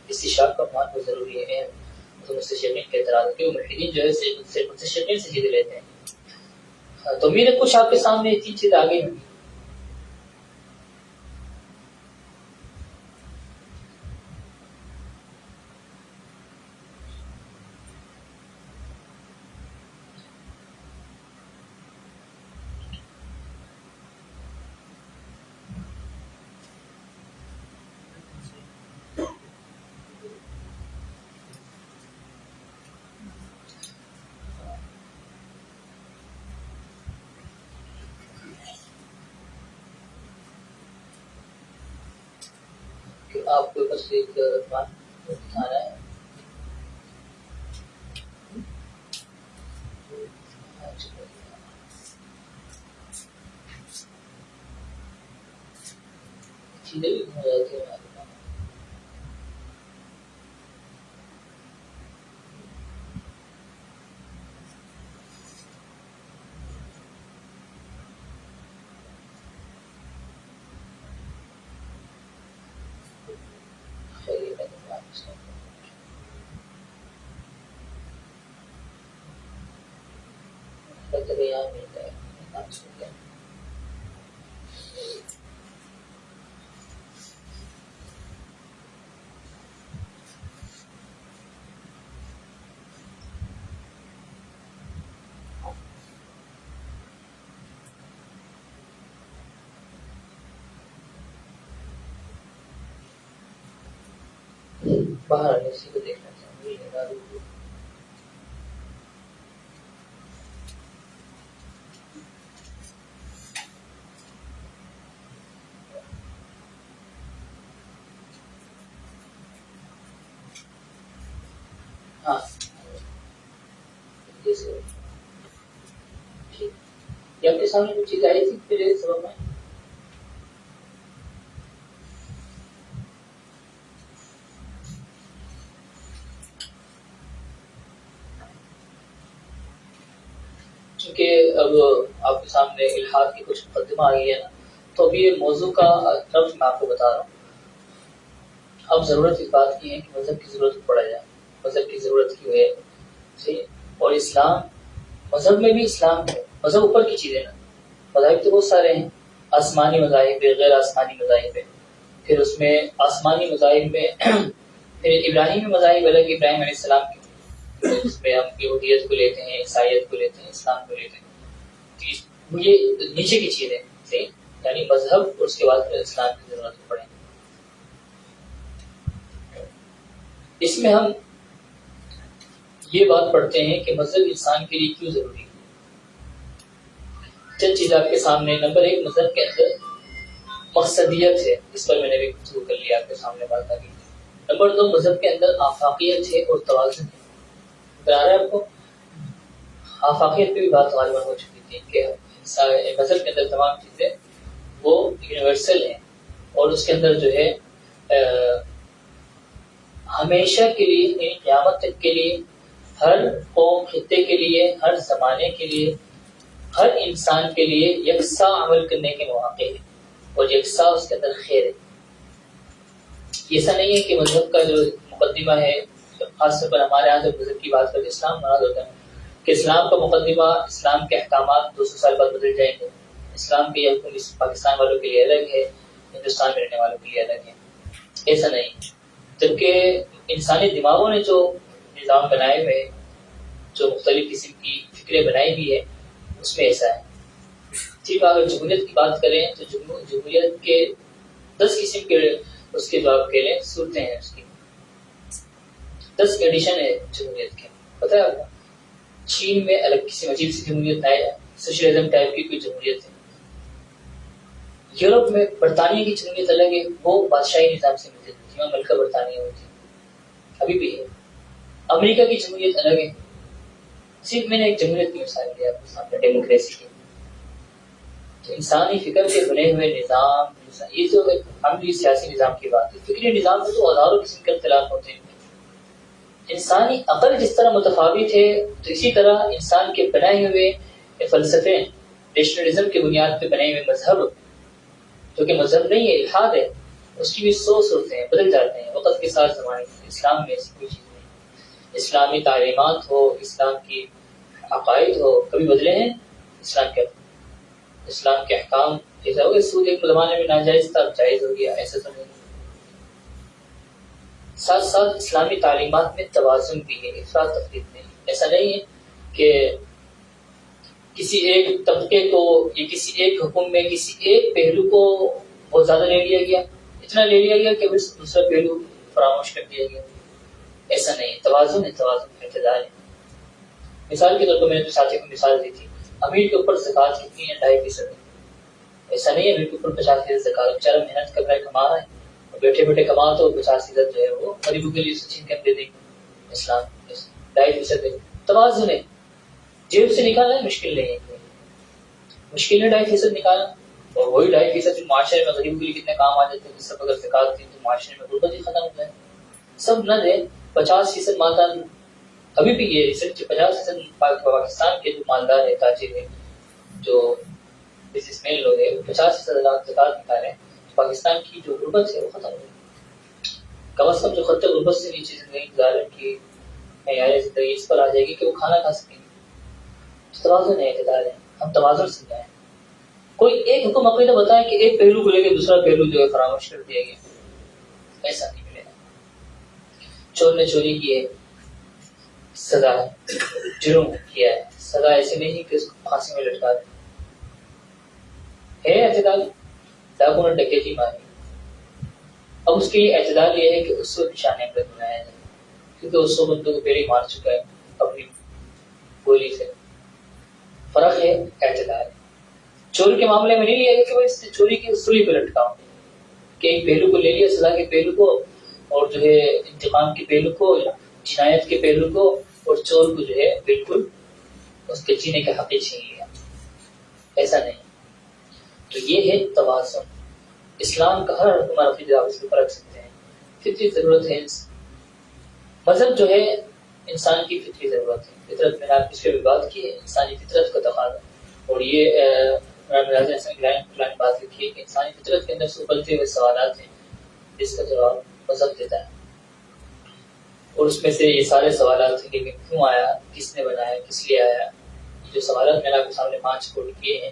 استشراق کا عنوان بہت ضروری ہے، اہم تو مستشرقین کے اعتراض کہ وہ ملحدین جو ہے مستشرقین سے چیزیں لیتے ہیں. تو امید ہے کچھ آپ کے سامنے تین چیزیں آگے ہوئی. آپ کو بس ایک دکھانا ہے. چیزیں بھی ہو جاتی ہیں. کہتے ہیں یہاں ملتا ہے نام سن گیا. باہر آنے اسی کو دیکھنا چاہیے. ہاں جیسے یہ آپ کے سامنے کچھ چیز آئی تھی پھر سبب میں چونکہ اب آپ کے سامنے الحاد کی کچھ مقدمہ آ گئی ہے نا، تو ابھی یہ موضوع کا طرف میں آپ کو بتا رہا ہوں. اب ضرورت اس بات کی ہے کہ مذہب کی ضرورت پڑا جائے. مذہب کی ضرورت کیوں ہے؟ ٹھیک. اور اسلام، مذہب میں بھی اسلام ہے. مذہب اوپر کی چیز ہے نا. مذاہب تو بہت سارے ہیں، آسمانی مذاہب ہے، غیر آسمانی مذاہب ہے. پھر اس میں آسمانی مذاہب میں پھر ابراہیمی مذاہب الگ، ابراہیم علیہ السلام کی، اس میں ہم یہودیت کو لیتے ہیں، عیسائیت کو لیتے ہیں، اسلام کو لیتے ہیں. یہ نیچے کی چیز ہے، یعنی مذہب اور اس کے بعد پھر اسلام کی ضرورت پڑے. اس میں ہم یہ بات پڑھتے ہیں کہ مذہب انسان کے لیے کیوں ضروری ہے. چند چیز آپ کے سامنے. نمبر 1، مذہب کے اندر مقصدیت ہے، اس پر میں نے بھی گفتگو کر لیا، آپ کے سامنے بات آ گئی. نمبر 2، مذہب کے اندر آفاقیت ہے اور توازن ہے. بتا رہے آپ کو آفاقیت پہ بھی بات غالباً ہو چکی تھی کہ مذہب کے اندر تمام چیزیں وہ یونیورسل ہیں، اور اس کے اندر جو ہے ہمیشہ کے لیے، یعنی قیامت تک کے لیے، ہر قوم خطے کے لیے، ہر زمانے کے لیے، ہر انسان کے لیے یکساں عمل کرنے کے مواقع ہیں، اور یکساں اس کے اندر خیر ہے. ایسا نہیں ہے کہ مذہب کا جو مقدمہ ہے، خاص طور پر ہمارے یہاں جب مذہب کی بات کرتے اسلام مراد ہوتا ہے کہ اسلام کا مقدمہ، اسلام کے احکامات 200 سال بعد بدل جائیں گے. اسلام کے حکم پاکستان والوں کے لیے الگ ہے، ہندوستان میں رہنے والوں کے لیے الگ ہے. ایسا نہیں. جبکہ انسانی دماغوں نے جو نظام بنائے ہوئے، جو مختلف قسم کی فکریں بنائی ہوئی ہے، اس میں ایسا ہے. ٹھیک. اگر جمہوریت کی بات کریں تو جمہوریت کے 10 قسم کے اس کے جو آپ کہہ لیں صورتیں ہیں، اس کی 10 ایڈیشن ہے جمہوریت کے. پتہ ہے آپ کو چین میں الگ قسم عجیب سی جمہوریت ہے، سوشلزم ٹائپ کی کوئی جمہوریت ہے. یورپ میں برطانیہ کی جمہوریت الگ ہے، وہ بادشاہی نظام سے ملتی ہے، وہاں ملکہ برطانیہ ہوتی ہے، ابھی بھی ہے. امریکہ کی جمہوریت الگ ہے. صرف میں نے ایک جمہوریت کی مثال دی آپ کے سامنے، ڈیموکریسی کی. تو انسانی فکر کے بنے ہوئے نظام، یہ جو عملی سیاسی نظام کی بات ہے، فکری نظام میں تو ہزاروں قسم کے اختلاف ہوتے ہیں. انسانی عقل جس طرح متفاوت ہے، تو اسی طرح انسان کے بنائے ہوئے فلسفے، ریشنلزم کی بنیاد پہ بنے ہوئے مذہب، جو کہ مذہب نہیں ہے، الحاد ہے، اس کی بھی 100 صورتیں ہیں، بدل جاتے ہیں وقت کے ساتھ زمانے میں. اسلام میں ایسی کوئی چیز نہیں. اسلامی تعلیمات ہو، اسلام کی عقائد ہو، کبھی بدلے ہیں؟ اسلام کے احکام ایسا ہو گیا سود ایک زمانے میں ناجائز تھا، اب جائز ہو گیا، ایسا تو نہیں. ساتھ ساتھ اسلامی تعلیمات میں توازن بھی ہے، افراط تفریط نہیں. ایسا نہیں ہے کہ کسی ایک طبقے کو یا کسی ایک حکم میں کسی ایک پہلو کو بہت زیادہ لے لیا گیا، اتنا لے لیا گیا کہ بس دوسرا پہلو فراموش کر دیا گیا. ایسا نہیں ہے. توازن ہے، توازن اعتدال ہے. مثال کے طور پر میں نے تو ساتھی کو مثال دی تھی، امیر کے اوپر زکوٰۃ کتنی ہے؟ 2.5%. ایسا نہیں ہے امیر کے اوپر 50% زکوٰۃ. بیچارہ محنت کر رہا ہے، کما رہا ہے، اور بیٹھے بیٹھے کما تو 50% جو ہے وہ غریبوں کے لیے چھین کر دے دیں گے. اسلام 2.5% ہے. توازن ہے. جیب سے نکالنا ہے، مشکل نہیں ہے، مشکل ہے 2.5% نکالنا. اور وہی 2.5% معاشرے میں غریبوں کے لیے کتنے کام آ جاتے ہیں. سب اگر زکوٰۃ دیں تو معاشرے میں غربت ہی ختم ہو جائے. سب نہ دیں، 50% مالدار. ابھی بھی یہ ریسرچ 50% پاکستان کے جو مالدار ہے، تاجر ہے، جو بزنس مین لوگ ہیں، 50% زکوٰۃ نکالیں، پاکستان کی جو غربت ہے وہ ختم ہو جائے. کم از کم جو خط غربت سے نیچے زندگی گزارنے کی معیار زندگی اس پر آ جائے گی کہ وہ کھانا کھا سکیں گے. توازن ہے، اعتدال ہے، ہم توازن سمجھائیں. کوئی ایک حکم عقیدہ بتائے کہ ایک پہلو کو لے کے دوسرا پہلو جو ہے فراموش کر دیا گیا، ایسا نہیں ملے گا. چور نے چوری کی ہے، سزا ہے. جرم کیا ہے، سزا ایسے نہیں کہ اس کو پھانسی میں لٹکا دے. ہے اعتدال. ڈاکو نے ڈکیتی ماری، اب اس کے لیے اعتدال یہ ہے کہ اس کو نشانے پر بنایا جائے، کیونکہ اس کو بندوں کو پہلے ہی مار چکا ہے اپنی گولی سے. فرق ہے اعتدال. چور کے معاملے میں نہیں لیا گیا کہ وہ اس چوری کی سولی پہ لٹکاؤں، کہ ایک پہلو کو لے لیا سزا کے پہلو کو، اور جو ہے انتقام کے پہلو کو، جنایت کے پہلو کو، اور چور کو جو ہے بالکل اس کے جینے کا حق ہی چھین لیا. ایسا نہیں. تو یہ ہے توازن. اسلام کا ہر حکم عقیدہ آپ اس کے اوپر رکھ سکتے ہیں. فطری ضرورت ہے. مذہب جو ہے انسان کی فطری ضرورت ہے. فطرت میں نے آپ اس پہ بھی بات کی ہے، انسانی فطرت کا تقاضا. اور یہ بات لکھی ہے کہ انسانی فطرت کے اندر سے ابلتے ہوئے سوالات ہیں جس کا جواب مذہب دیتا ہے. اور اس میں سے یہ سارے سوالات ہیں کہ کیوں آیا، کس نے بنایا، کس لیے آیا. جو سوالات میں نے آپ کے سامنے 5 کوٹ کیے ہیں،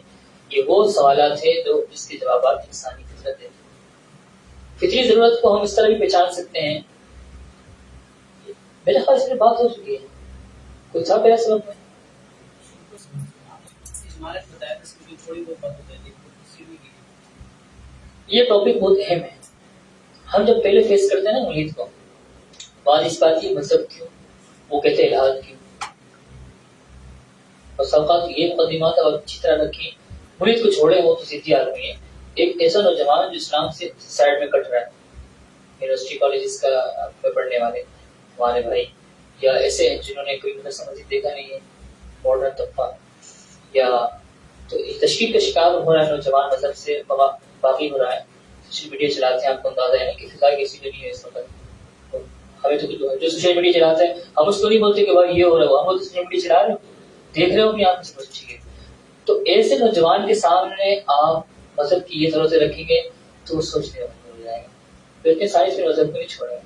یہ وہ سوالات ہیں جو جس کے جوابات انسانی فطرت ہے. فطری ضرورت کو ہم اس طرح بھی پہچان سکتے ہیں. میرے خیال سے بات ہو چکی ہے. کوئی تھا پہلا سبب میں؟ یہ ٹاپک بہت اہم ہے. ہم جب پہلے فیس کرتے ہیں نا مرید کو، بعد اس بات کی مذہب کیوں، وہ کہتے ہیں الہاد کیوں. اور اوقات یہ مقدمات اگر اچھی طرح رکھیں، مرید کو چھوڑے ہو تو سیدھی آدمی ہے. ایک ایسا نوجوان جو اسلام سے سائڈ میں کٹ رہا ہے، یونیورسٹی کالجز کا میں پڑھنے والے ہمارے بھائی، یا ایسے ہیں جنہوں نے کوئی مدرسہ مسجد دیکھا نہیں ہے، ماڈرن طبقہ، یا تو تشکیل کا شکار ہو رہا ہے نوجوان، مذہب سے باقی ہو رہا ہے. سوشل میڈیا چلاتے ہیں، آپ کو اندازہ ہے نا کہ فضا کیسی دنیا ہے اس وقت. ہمیں تو جو سوشل میڈیا چلاتے ہیں ہم اس کو نہیں بولتے کہ بھائی یہ ہو رہا ہے، ہم تو سوشل میڈیا چلا رہے ہو، دیکھ رہے ہو کہ آپ سمجھ چکے. تو ایسے نوجوان کے سامنے آپ مذہب کی یہ ضرورتیں رکھیں گے تو وہ سوچنے والا ہو جائے گا. تو اتنے سائنس میں مذہب کو نہیں چھوڑے گا.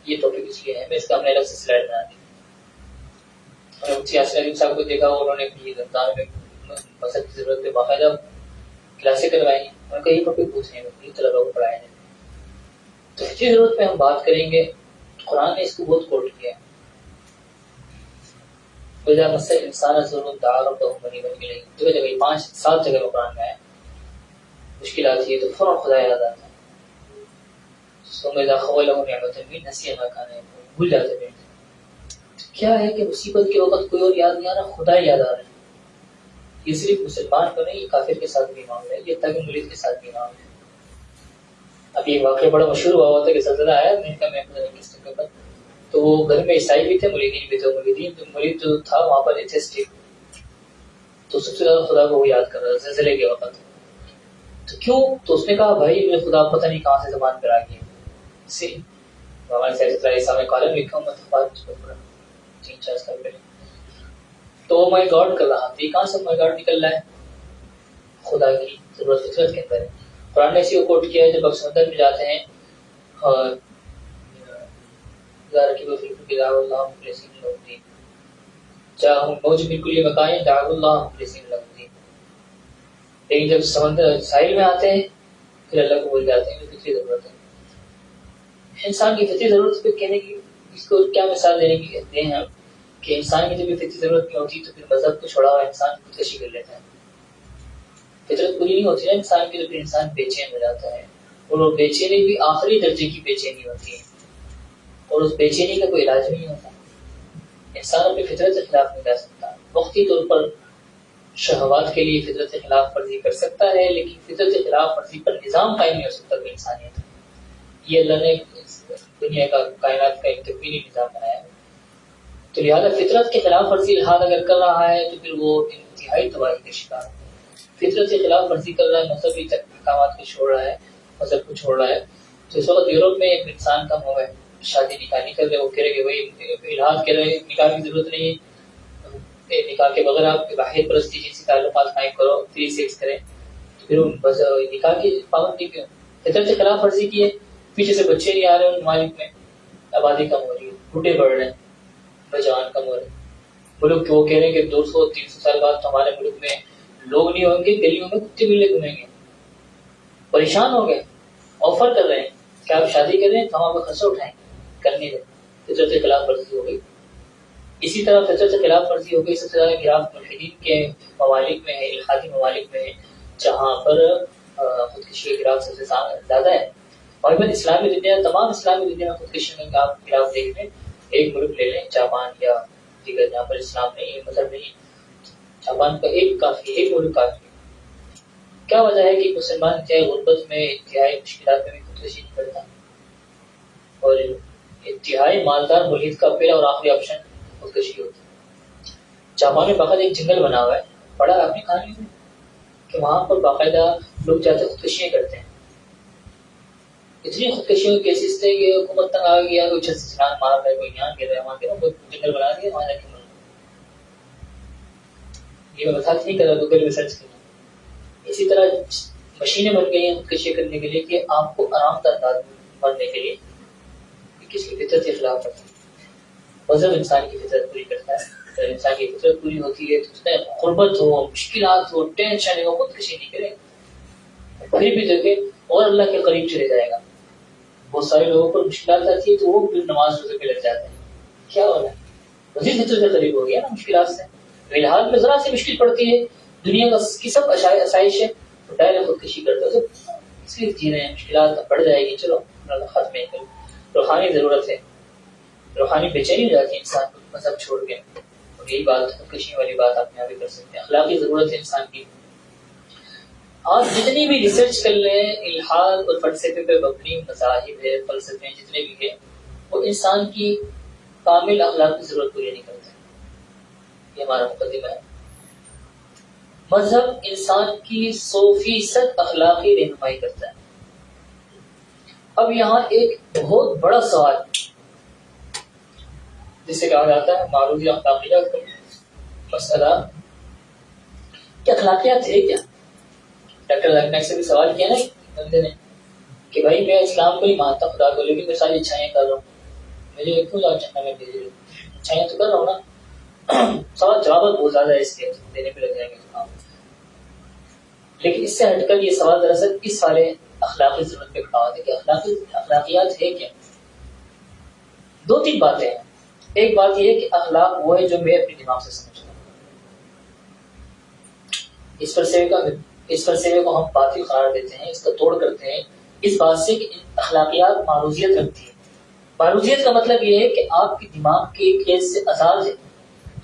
یہ ٹاپک اس لیے ہے، میں اس کا ہم نے الگ سے سلائڈ بنا دی. ہم نے مفتی یاسر علی صاحب کو دیکھا، انہوں نے رمضان میں مذہب کی ضرورت پہ باقاعدہ کلاسیں کروائی. انہوں نے کہا یہ ٹاپک پوچھنے میں طلبا کو پڑھائے ہیں. تو اس کی ضرورت پہ ہم بات کریں گے. قرآن نے اس کو بہت کوٹ کیا ہے. وَإِذَا مَسَّ الْإِنسَانَ ضُرٌّ دَعَا رَبَّهُ مُنِيبًا إِلَيْهِ. جگہ 5-7 جگہ میں قرآن میں آیا. مشکلات یہ تو فوراً خدا یاد آتا ہے. ثُمَّ إِذَا خَوَّلَهُ نِعْمَةً مِنْهُ نَسِيَ مَا كَانَ يَقُولُ. بھول جاتے ہیں. کیا ہے کہ مصیبت کے وقت کوئی اور یاد نہیں آ رہا، خدا یاد آ رہا ہے. یہ صرف مسلمان کو نہیں، یہ کافر کے ساتھ بھی معاملہ ہے، یہ تاکہ مرید کے ساتھ بھی معاملہ ہے. اب یہ واقعہ بڑا مشہور ہوا ہوا تھا کہ زلزلہ آیا امریکہ میں کس جگہ پر، تو وہ گھر میں عیسائی بھی تھے، مریدین بھی تھے. مرید جو تھا وہاں پر ایتھسٹک، تو سب سے زیادہ خدا کو وہ یاد کر رہا تھا زلزلے کے وقت. تو کیوں؟ تو اس نے کہا بھائی مجھے خدا پتہ نہیں کہاں سے زبان پر آ گیا. ہمارے سائنس میں کالم لکھا ہوں میں 3-4 سال پہلے. تو وہ مائی گاڈ کر رہا تھا. یہ کہاں سے مائی گاڈ نکل رہا ہے؟ خدا کی ضرورت فطرت کے اندر ہے. قرآن نے اسی کو کوٹ کیا ہے جب آپ سمندر میں جاتے ہیں اور لیکن جب سمندر ساحل میں آتے ہیں پھر اللہ کو بھول جاتے ہیں. جو فطری ضرورت ہے انسان کی، فطری ضرورت پہ کہنے کی، اس کو کیا مثال دینے کی کہتے ہیں ہم کہ انسان کی جب یہ فطری ضرورت نہیں ہوتی تو پھر مذہب کو چھوڑا ہوا انسان خودکشی کر لیتا ہے. فطرت پوری نہیں ہوتی نا انسان کی تو پھر انسان بے چین ہو جاتا ہے. اور وہ بے چینی بھی آخری درجے کی بے چینی ہوتی ہے، اور اس بے چینی کا کوئی علاج نہیں ہوتا. انسان اپنی فطرت کے خلاف نہیں جا سکتا. وقتی طور پر شہوات کے لیے فطرت کے خلاف ورزی کر سکتا ہے، لیکن فطرت کے خلاف ورزی پر نظام قائم نہیں ہو سکتا کوئی انسانیت. یہ اللہ نے دنیا کا، کائنات کا ایک تکوینی نظام بنایا ہے. تو لہٰذا فطرت کے خلاف ورزی الحاد اگر کر رہا ہے تو پھر وہ انتہائی تباہی کا شکار ہے. فطرت کے خلاف ورزی کر رہا ہے، مذہبی احکامات کو چھوڑ رہا ہے، مذہب کو چھوڑ رہا ہے. تو اس وقت یورپ میں ایک انسان کا ہوا ہے، شادی نکاح نہیں کر رہے، وہ کہہ رہے کہ بھائی الحاد کہہ رہے نکاح کی ضرورت نہیں ہے، نکاح کے بغیر آپ باہر پرستی جنسی تعلقات قائم کرو، 3 سیکس کریں. تو پھر بس نکاح کی پابندی کیوں؟ فطرت کے خلاف ورزی کی ہے. پیچھے سے بچے نہیں آ رہے ان ممالک میں، آبادی کم ہو رہی ہے، بوڑھے بڑھ رہے ہیں، نوجوان کم ہو رہے ہیں. ملک وہ کہہ رہے ہیں کہ 200-300 سال بعد تو ہمارے ملک میں لوگ نہیں ہوں گے، گلیوں میں کتے بلے گھومیں گے. پریشان ہو گئے، آفر کر رہے ہیں کہ آپ شادی کریں تو ہم آپ کا خرچہ اٹھائیں، کر نہیں رہے. فطرت کے خلاف ورزی ہو گئی. اسی طرح فطرت کے خلاف ورزی ہو گئی. سب سے زیادہ گراف ملحدین کے ممالک میں ہے، الحادی ممالک میں ہے، جہاں پر خودکشی کے گراف سب سے زیادہ ہے. اور ایون اسلامی دنیا، تمام اسلامی دنیا میں خودکشی میں آپ گراف دیکھ لیں، ایک ملک لے لیں جاپان یا دیگر جہاں پر اسلام نہیں ہے، مذہب نہیں، جاپان کا ایک کافی، ایک ملک کافی. کیا وجہ ہے کہ مسلمان انتہائی غربت میں، انتہائی مشکلات میں بھی خودکشی نہیں کرتا، اور انتہائی مالدار ملک کا پہلا اور آخری آپشن خودکشی ہوتی ہے. جاپان میں باقاعدہ ایک جنگل بنا ہوا ہے، پڑھا آپ نے کہانی میں کہ وہاں پر باقاعدہ لوگ جاتے خودکشیاں کرتے ہیں. اتنی خودکشیوں کے کیسز تھے کہ حکومت تک آ گیا، کوئی چھلانگ مار رہا ہے، کوئی یہاں گر رہا ہے، وہاں گر رہا ہے، کوئی جنگل بنا دیا وہاں جا کے مر. یہ میں وضاحت نہیں کر رہا، گوگل میں سرچ کرنا. اسی طرح مشینیں بن گئی ہیں خودکشی کرنے کے لیے کہ آپ کو آرام دہ انداز میں مرنے کے لیے. کس کی فطرت کے خلاف ہے. مذہب انسان کی فطرت پوری کرتا ہے. اگر انسان کی فطرت پوری ہوتی ہے تو اس میں غربت ہو، مشکلات ہو، ٹینشن ہو، خودکشی نہیں کرے. پھر بھی دیکھیں اور اللہ کے قریب چلے جائے گا. بہت سارے لوگوں پر مشکلات آتی ہے تو وہ پھر نماز روزے پہ لگ جاتے ہیں. کیا ہو رہا ہے؟ مزید فطرت کے قریب ہو گیا نا مشکلات سے. فی الحال میں ذرا سی مشکل پڑتی ہے، دنیا کی سب آسائش ہے، ڈائریکٹ خودکشی کرتا ہے. اس لیے جی رہے ہیں، مشکلات بڑھ جائے گی، چلو ختم نہیں کرو. روحانی ضرورت ہے، روحانی بے چینی ہو جاتی ہے انسان کو مذہب چھوڑ کے. اور یہی بات خودکشی والی بات آپ یہاں بھی کر سکتے ہیں. اخلاقی ضرورت ہے انسان کی. آپ جتنی بھی ریسرچ کر لیں، الحاد اور فلسفے پہ مبنی مذاہب ہے، فلسفے جتنے بھی ہیں، وہ انسان کی کامل اخلاقی ضرورت پوری نہیں کرتے. یہ ہمارا مقدمہ ہے. مذہب انسان کی 100% اخلاقی رہنمائی کرتا ہے. اب یہاں ایک بہت بڑا سوال جسے کہا جاتا ہے معروضی اخلاقیات کا مسئلہ، کہ اخلاقیات ہے کیا؟ ڈاکٹر ذاکر نائک سے بھی سوال کیا نا بندے نے کہ بھائی میں اسلام کو ہی مانتا خدا کو، لیکن میں ساری اچھائیں کر رہا ہوں، مجھے کیوں جاؤ جنت میں بھیج رہے ہو؟ اچھائیں تو کر رہا ہوں نا. سوال جوابات بہت زیادہ ہے اس کے، دینے پہ لگ جائیں گے. لیکن اس سے ہٹ کر یہ سوال دراصل اس والے اخلاقی ضرورت پہ کھڑا ہوتا ہے کہ اخلاقیات ہے کیا؟ 2-3 باتیں ہیں. ایک بات یہ ہے کہ اخلاق وہ ہے جو میں اپنے دماغ سے سمجھتا ہوں. اس فلسفے کو ہم باطل قرار دیتے ہیں، اس کا توڑ کرتے ہیں اس بات سے کہ اخلاقیات معروضیت رکھتی ہے. معروضیت کا مطلب یہ ہے کہ آپ کے دماغ کے قید سے آزاد ہے.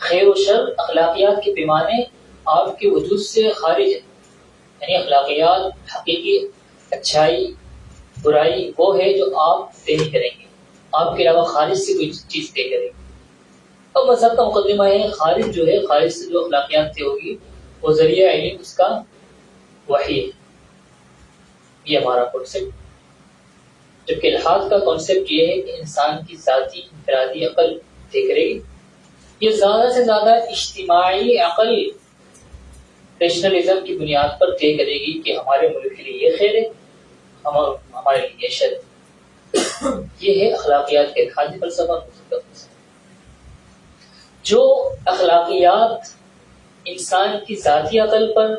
خیر و شر اخلاقیات کے پیمانے آپ کے وجود سے خارج ہے. یعنی اخلاقیات حقیقی اچھائی برائی وہ ہے جو آپ طے نہیں کریں گے، آپ کے علاوہ خارج سے کوئی چیز طے کرے گی. اب مذہب کا مقدمہ ہے خارج جو ہے، خارج سے جو اخلاقیات طے ہوگی وہ ذریعہ علم اس کا وحی ہے. یہ ہمارا کانسیپٹ. جبکہ الحاد کا کانسیپٹ یہ ہے کہ انسان کی ذاتی انفرادی عقل طے کرے گی. یہ زیادہ سے زیادہ اجتماعی عقل ریشنلزم کی بنیاد پر طے کرے گی کہ ہمارے ملک کے لیے یہ خیر ہے، ہمارے لیے یہ شر. یہ ہے اخلاقیات کے الحادی فلسفہ. جو اخلاقیات انسان کی ذاتی عقل پر،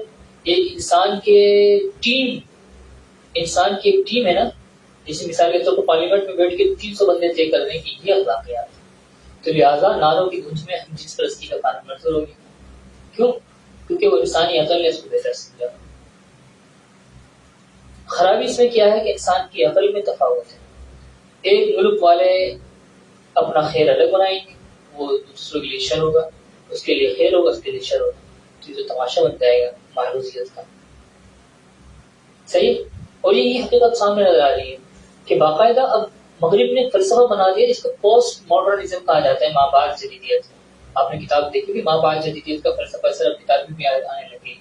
ایک انسان کی ایک ٹیم ہے نا، جیسے مثال کے طور پر پارلیمنٹ میں بیٹھ کے 300 بندے طے کر دیں کہ یہ اخلاقیات، تو لہٰذا ناروں کی گونج میں ہم جنس پرستی کا قانون منظور ہوگی. کیوں؟ کیونکہ وہ انسانی عقل نے اس کو بہتر سمجھا. خرابی اس میں کیا ہے کہ انسان کی عقل میں تفاوت ہے. ایک ملک والے اپنا خیر الگ بنائیں گے، وہ دوسروں کے لیے شر ہوگا، اس کے لیے خیر ہوگا، اس کے لیے شر ہوگا. تو یہ جو تماشا بن جائے گا معروضیت کا. صحیح. اور یہی حقیقت سامنے نظر آ رہی ہے کہ باقاعدہ اب مغرب نے فلسفہ بنا دیا جس کو پوسٹ ماڈرنزم کہا جاتا ہے، ماں بعد جدیدیت. آپ نے کتاب دیکھی کہ ماں بعد جدیدیت کا فلسفہ صرف کتابیں بھی آنے لگی.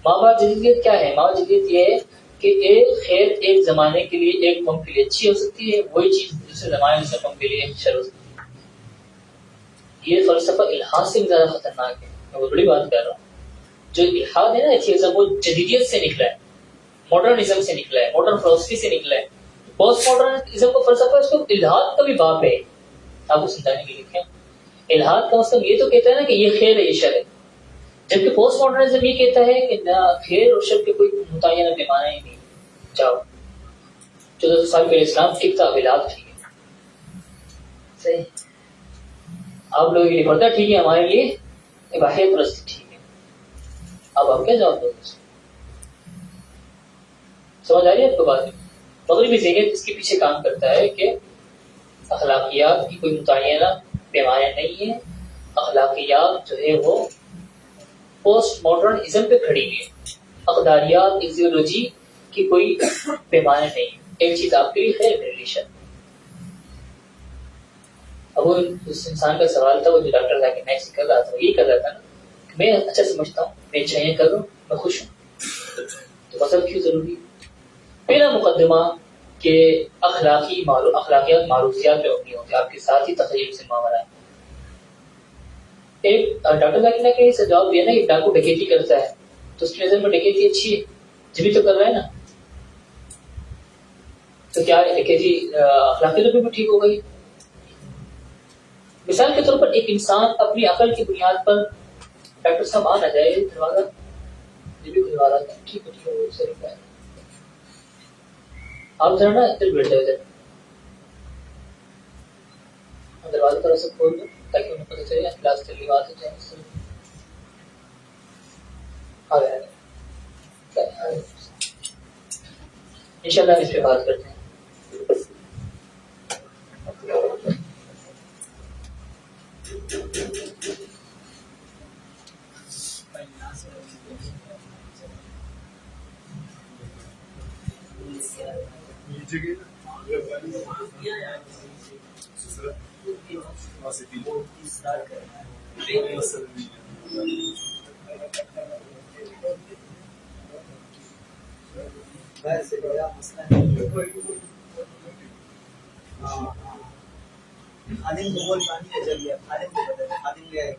ماں بعد جدیدیت کیا ہے؟ ماں بعد جدیدیت یہ ہے کہ ایک خیر ایک زمانے کے لیے ایک قوم کے لیے اچھی ہو سکتی ہے، وہی چیز دوسرے زمانے دوسرے قوم کے لیے شر ہو سکتی ہے. یہ فلسفہ الحاد سے بھی زیادہ خطرناک ہے. میں وہ بڑی بات کر رہا ہوں. جو الحاد ہے نا ایتھیزم، وہ جدیدیت سے نکلا ہے، ماڈرنزم سے نکلا ہے، ماڈرن فلسفی سے نکلا ہے. پوسٹ ماڈرنزم کا فلسفہ اس کو الحاد کا بھی باپ ہے. آپ کو سمجھانے کے لیے لکھیں الحاد کا مطلب یہ تو کہتا ہے نا کہ یہ خیر ہے یہ شر ہے، جبکہ پوسٹ ماڈرنزم یہ کہتا ہے کہ نہ خیر اور شر کے کوئی متعینہ پیمانہ ہی نہیں. جاؤ 1400 سال پہلے اسلام ٹھیک تھا، اب الحاد ٹھیک ہے. صحیح، آپ لوگوں کے لیے پردہ ٹھیک ہے، ہمارے لیے اباحیت پرستی ٹھیک ہے. اب آپ کیا جواب دو گے؟ سمجھ آ رہی ہے آپ کو بات؟ مغربی ذہنیت اس کے پیچھے کام کرتا ہے کہ اخلاقیات کی کوئی متعینہ پیمانے نہیں ہے، اخلاقیات جو ہے وہ پوسٹ ماڈرنزم پہ کھڑی ہوئی ہے، اقداریات ایڈیالوجی کی کوئی پیمانے نہیں ہے. ایک چیز آپ کے لیے خیر، میرے لیے شر. اب وہ اس انسان کا سوال تھا، وہ جو ڈاکٹر ذاکر نائک سے کر رہا تھا، یہ کر رہا تھا نا کہ میں اچھا سمجھتا ہوں، میں اچھائیاں کر رہا ہوں، میں خوش ہوں، تو مذہب کیوں ضروری ہے؟ پہلا مقدمہ کہ اخلاقیات معروضیات پہ مبنی ہوتی ہے، آپ کے ساتھ ہی تخیل سے معاملہ ہے. ایک ڈاکٹر ذاکر نائک نے اسے جواب دیا نا کہ ڈاکو ڈکیتی کرتا ہے تو اس کی نظر میں ڈکیتی اچھی ہے، جبھی تو کر رہا ہے نا، تو کیا ڈکیتی اخلاقی طور پہ بھی ٹھیک ہو گئی؟ مثال کے طور پر ایک انسان اپنی عقل کی بنیاد پر ڈاکٹر صاحب آ نہ جائے دروازہ یہ بھی کھلوا رہا تھا، ٹھیک ہے وہ صحیح ہے، آپ ذرا نا ادھر بیٹھ جائے، ادھر دروازہ تھوڑا سا کھول دو تاکہ انہیں پتہ چلے کلاس چلی بات ہو جائے. آ گیا انشاءاللہ اس پہ بات کرتے ہیں. خادم کو بول پانی ہے، چلیے خادم کو بدل خادم لے آئے.